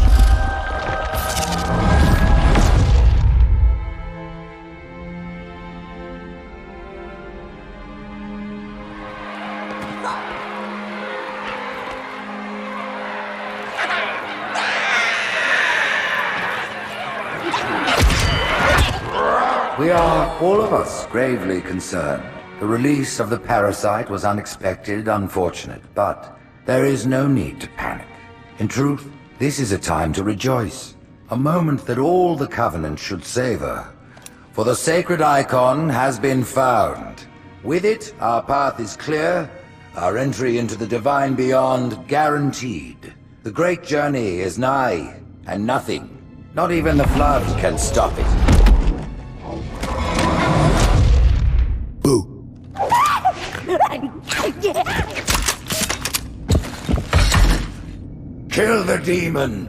We are, all of us, gravely concerned. The release of the parasite was unexpected, unfortunate, but there is no need to panic. In truth, this is a time to rejoice. A moment that all the Covenant should savor. For the sacred icon has been found. With it, our path is clear, our entry into the divine beyond guaranteed. The great journey is nigh, and nothing, not even the flood, can stop it. Kill the demon!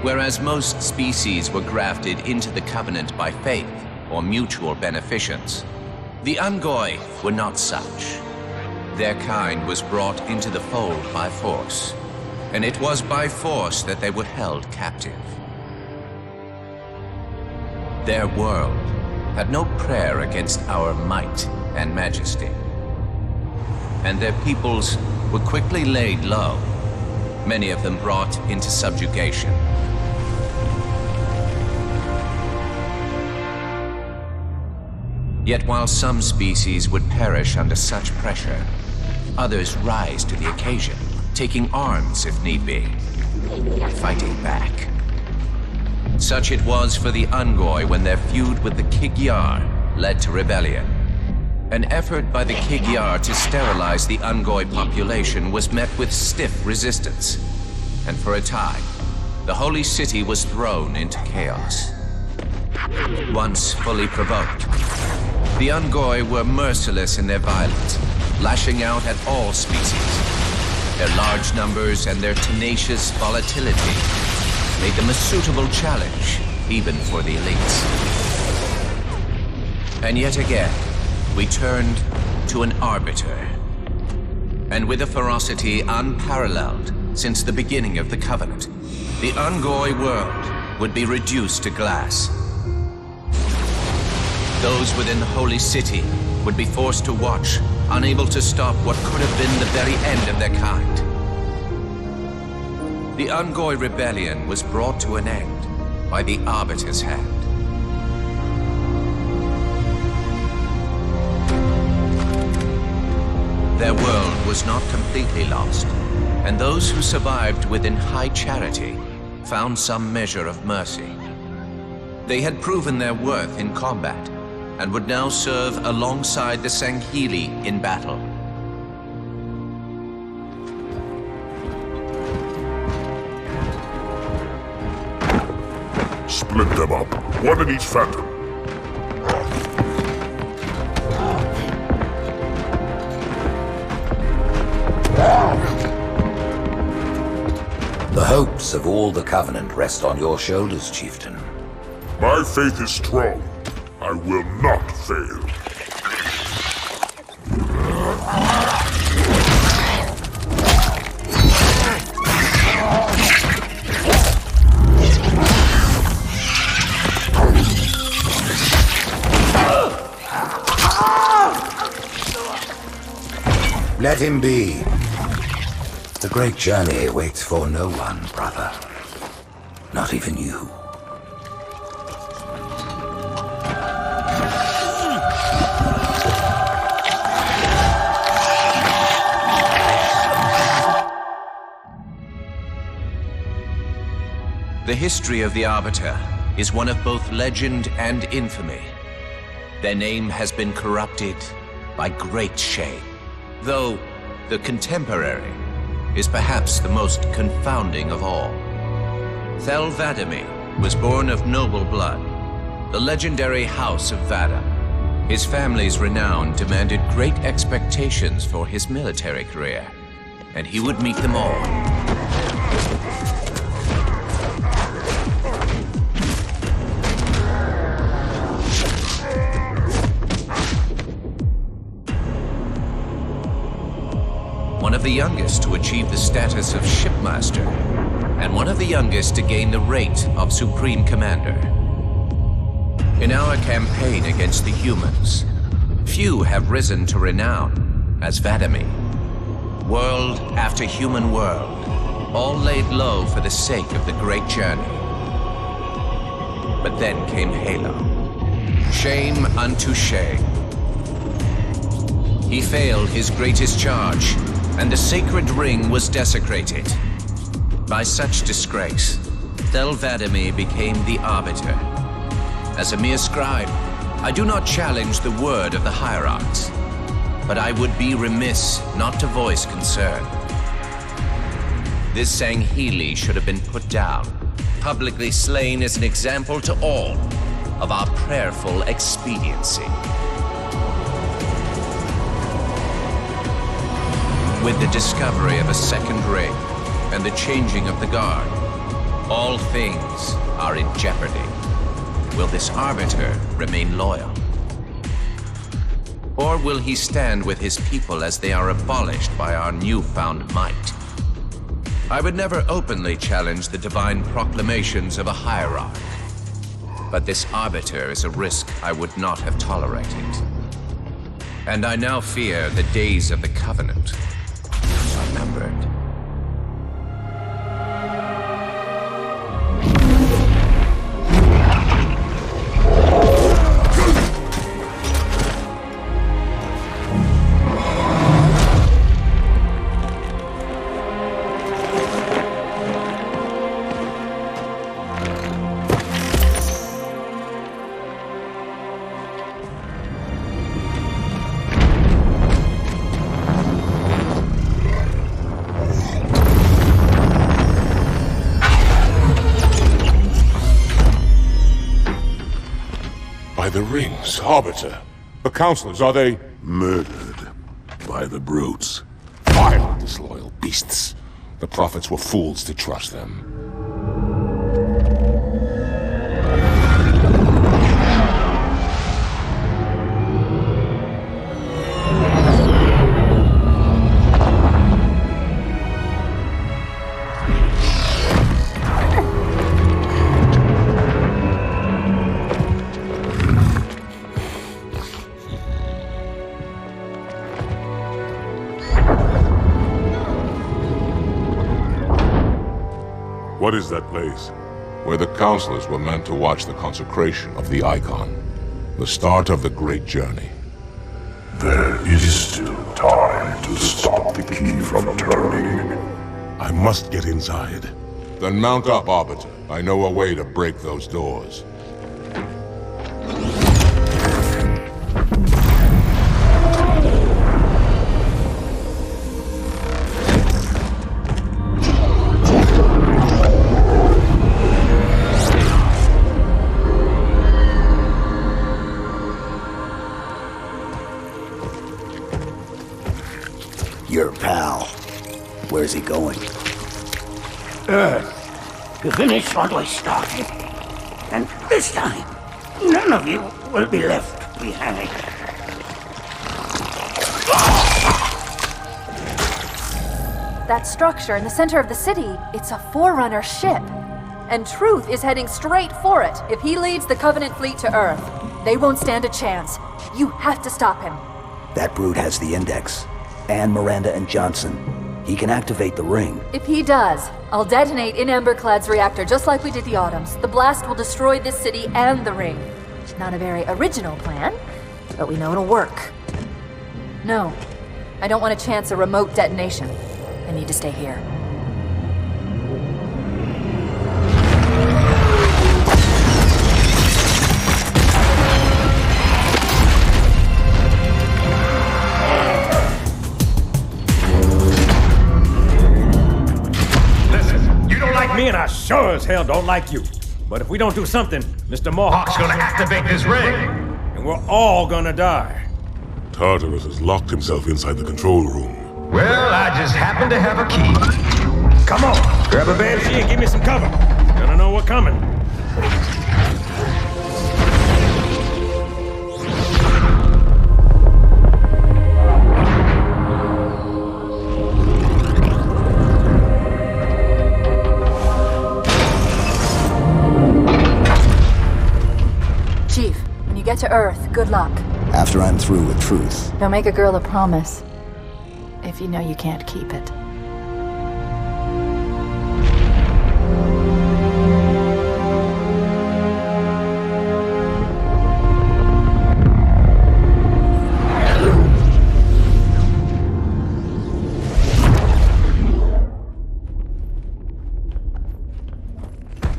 Whereas most species were grafted into the Covenant by faith or mutual beneficence, the Ungoi were not such. Their kind was brought into the fold by force, and it was by force that they were held captive. Their world had no prayer against our might and majesty, and their peoples were quickly laid low, many of them brought into subjugation. Yet while some species would perish under such pressure, others rise to the occasion, taking arms if need be, fighting back. Such it was for the Ungoi when their feud with the Kigyar led to rebellion. An effort by the Kigyar to sterilize the Ungoi population was met with stiff resistance, and for a time, the holy city was thrown into chaos. Once fully provoked, the Ungoi were merciless in their violence, lashing out at all species. Their large numbers and their tenacious volatility made them a suitable challenge, even for the elites. And yet again, we turned to an arbiter. And with a ferocity unparalleled since the beginning of the Covenant, the Ungoi world would be reduced to glass. Those within the holy city would be forced to watch, unable to stop what could have been the very end of their kind. The Ungoi rebellion was brought to an end by the Arbiter's hand. Their world was not completely lost, and those who survived within high charity found some measure of mercy. They had proven their worth in combat, and would now serve alongside the Sanghili in battle. Split them up, one in each phantom. The hopes of all the Covenant rest on your shoulders, Chieftain. My faith is strong. I will not fail. Let him be. The great journey waits for no one, brother. Not even you. The history of the Arbiter is one of both legend and infamy. Their name has been corrupted by great shame, though the contemporary is perhaps the most confounding of all. Thel 'Vadamee was born of noble blood, the legendary House of Vada. His family's renown demanded great expectations for his military career, and he would meet them all. One of the youngest to achieve the status of shipmaster, and one of the youngest to gain the rank of Supreme Commander. In our campaign against the humans, few have risen to renown as Vadami. World after human world, all laid low for the sake of the great journey. But then came Halo. Shame unto shame. He failed his greatest charge, and the sacred ring was desecrated. By such disgrace, Del Vadami became the Arbiter. As a mere scribe, I do not challenge the word of the hierarchs, but I would be remiss not to voice concern. This Sanghili should have been put down, publicly slain as an example to all of our prayerful expediency. With the discovery of a second ring and the changing of the guard, all things are in jeopardy. Will this Arbiter remain loyal? Or will he stand with his people as they are abolished by our newfound might? I would never openly challenge the divine proclamations of a hierarch, but this Arbiter is a risk I would not have tolerated. And I now fear the days of the Covenant are numbered. The rings, Arbiter. The counselors, are they... Murdered by the brutes. Vile, disloyal beasts. The prophets were fools to trust them. What is that place? Where the counselors were meant to watch the consecration of the icon. The start of the great journey. There is still time to stop the key from turning. I must get inside. Then mount up, Arbiter. I know a way to break those doors. Your pal. Where's he going? Earth, to finish what we started. And this time, none of you will be left behind. That structure in the center of the city, it's a Forerunner ship. And Truth is heading straight for it. If he leads the Covenant fleet to Earth, they won't stand a chance. You have to stop him. That brute has the Index. And Miranda and Johnson. He can activate the ring. If he does, I'll detonate in Emberclad's reactor just like we did the Autumns. The blast will destroy this city and the ring. Not a very original plan, but we know it'll work. No, I don't want to chance a remote detonation. I need to stay here. Me and I sure as hell don't like you. But if we don't do something, Mr. Mohawk's gonna activate this ring. and we're all gonna die. Tartarus has locked himself inside the control room. Well, I just happen to have a key. Come on, grab a banshee and give me some cover. Gonna know what's coming. Chief, when you get to Earth, good luck. After I'm through with truth. Don't make a girl a promise if you know you can't keep it.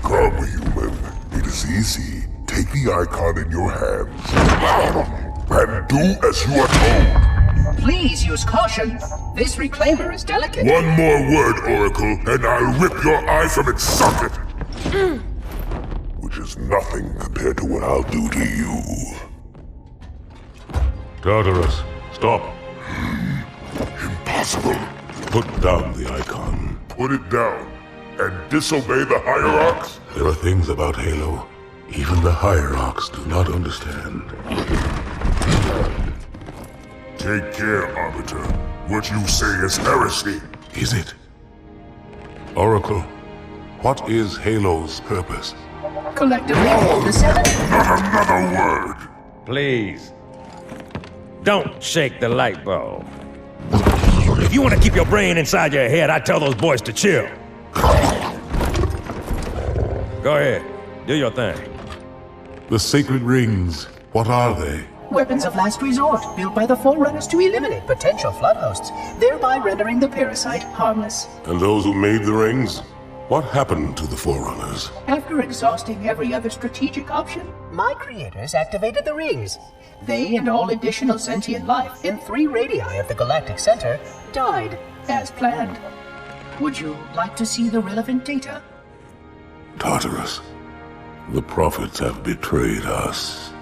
Come, human. It is easy. Take the icon in your hands and do as you are told. Please use caution. This reclaimer is delicate. One more word, Oracle, and I'll rip your eye from its socket. Which is nothing compared to what I'll do to you. Tartarus, stop. Impossible. Put down the icon. Put it down and disobey the Hierarchs? There are things about Halo even the Hierarchs do not understand. Take care, Arbiter. What you say is heresy. Is it? Oracle, what is Halo's purpose? Collectively, the seven. Not another word. Please, don't shake the light bulb. If you want to keep your brain inside your head, I tell those boys to chill. Go ahead, do your thing. The sacred rings, what are they? Weapons of last resort, built by the Forerunners to eliminate potential flood hosts, thereby rendering the parasite harmless. And those who made the rings? What happened to the Forerunners? After exhausting every other strategic option, my creators activated the rings. They and all additional sentient life in 3 radii of the galactic center died, as planned. Would you like to see the relevant data? Tartarus, the prophets have betrayed us.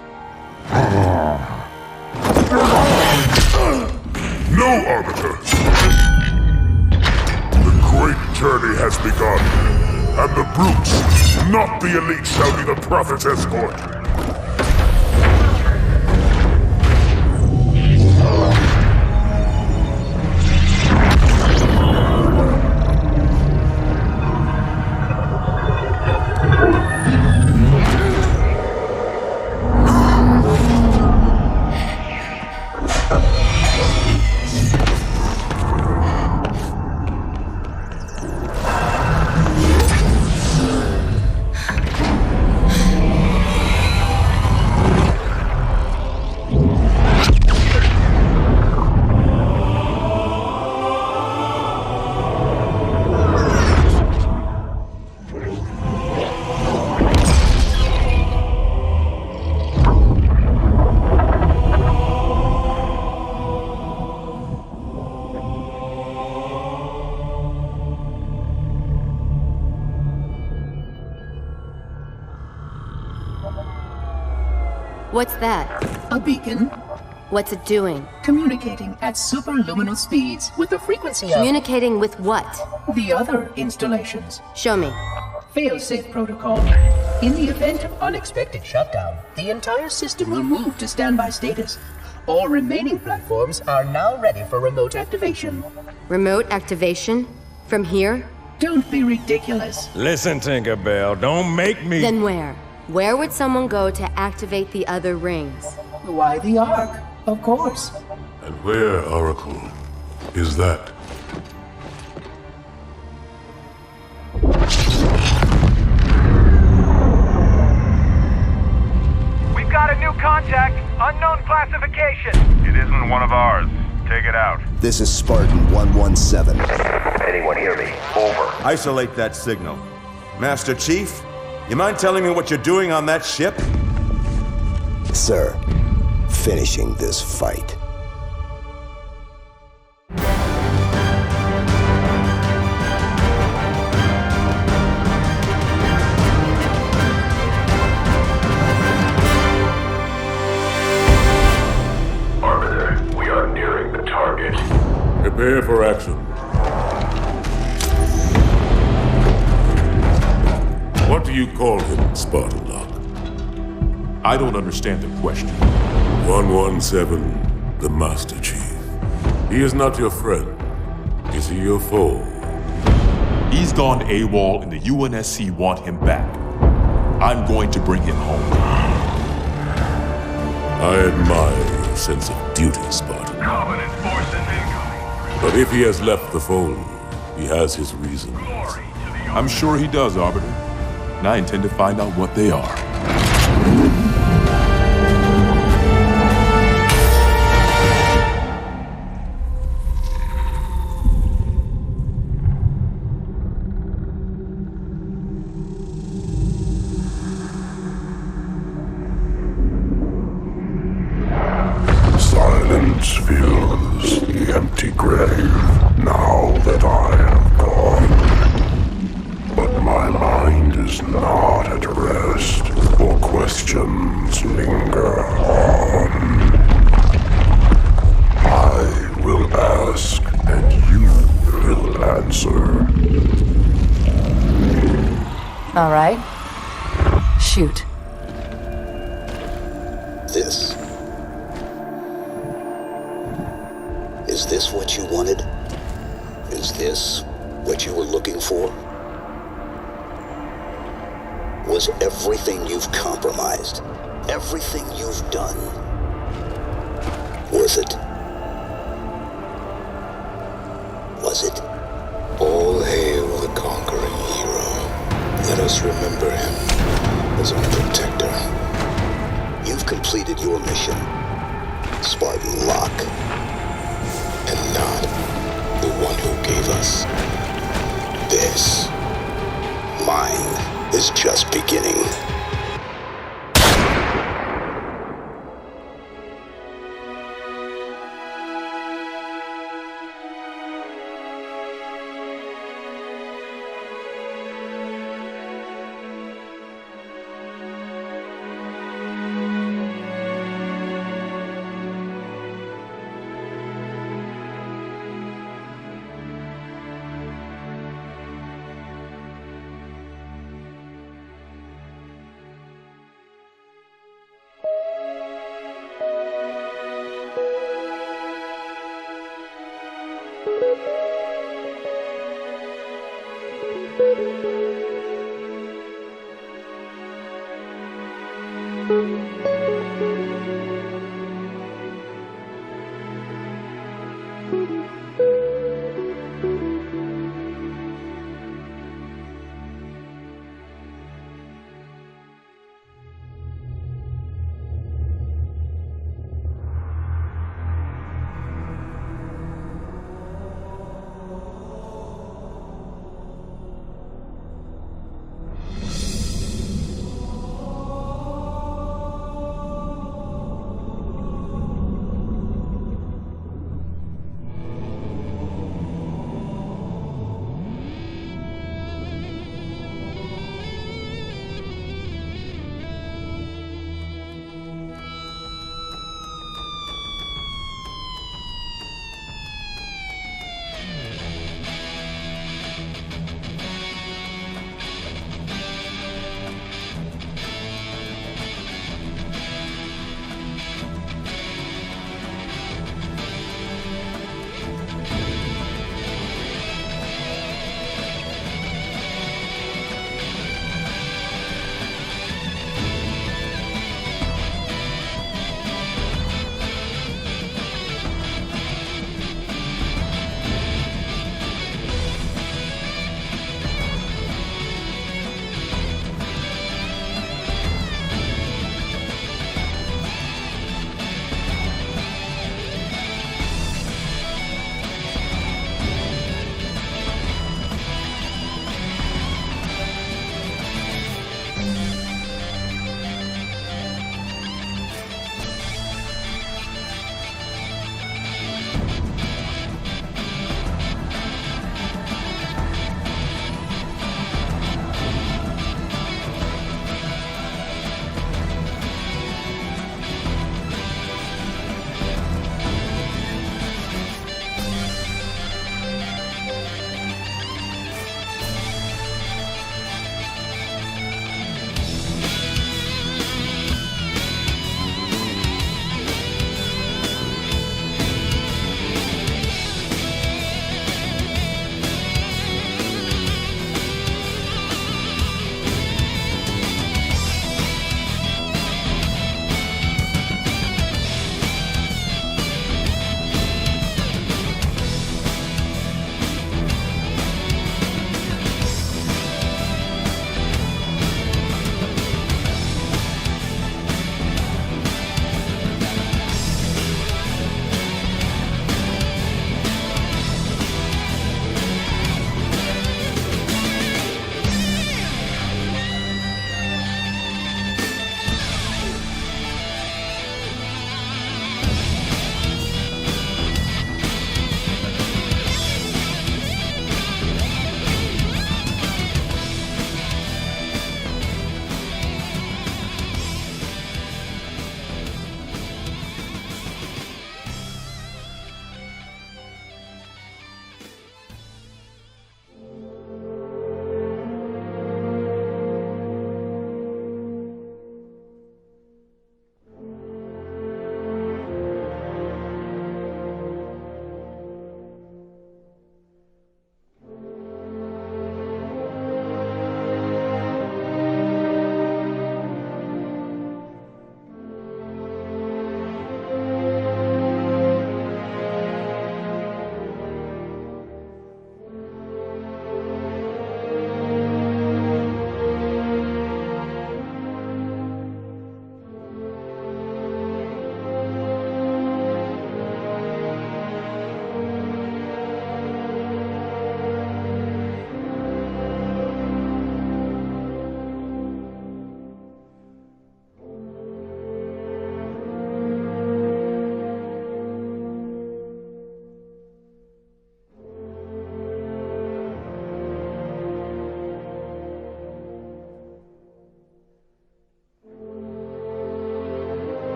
No, Arbiter! The great journey has begun, and the brutes, not the elite, shall be the prophet's escort. What's that? A beacon. What's it doing? Communicating at superluminal speeds with the frequency of... Communicating with what? The other installations. Show me. Fail-safe protocol. In the event of unexpected shutdown, the entire system will move to standby status. All remaining platforms are now ready for remote activation. Remote activation? From here? Don't be ridiculous. Listen, Tinkerbell, don't make me... Then where? Where would someone go to activate the other rings? Why the Ark? Of course. And where, Oracle, is that? We've got a new contact, unknown classification. It isn't one of ours. Take it out. This is Spartan 117. Anyone hear me? Over. Isolate that signal. Master Chief, you mind telling me what you're doing on that ship? Sir, finishing this fight. Prepare for action. What do you call him, Spartan Lock? I don't understand the question. 117, the Master Chief. He is not your friend. Is he your foe? He's gone AWOL and the UNSC want him back. I'm going to bring him home. I admire your sense of duty, Spartan. Covenant forces incoming. But if he has left the fold, he has his reasons. I'm sure he does, Arbiter. And I intend to find out what they are. Silence fills the empty grave now that I have gone. But my mind is not at rest, for questions linger on. I will ask, and you will answer. All right. Shoot. This. Is this what you wanted? Is this what you were looking for? Was everything you've compromised, everything you've done, worth it? Was it? All hail the conquering hero. Let us remember him as our protector. You've completed your mission, Spartan Lock. And not the one who gave us this. Mine is just beginning.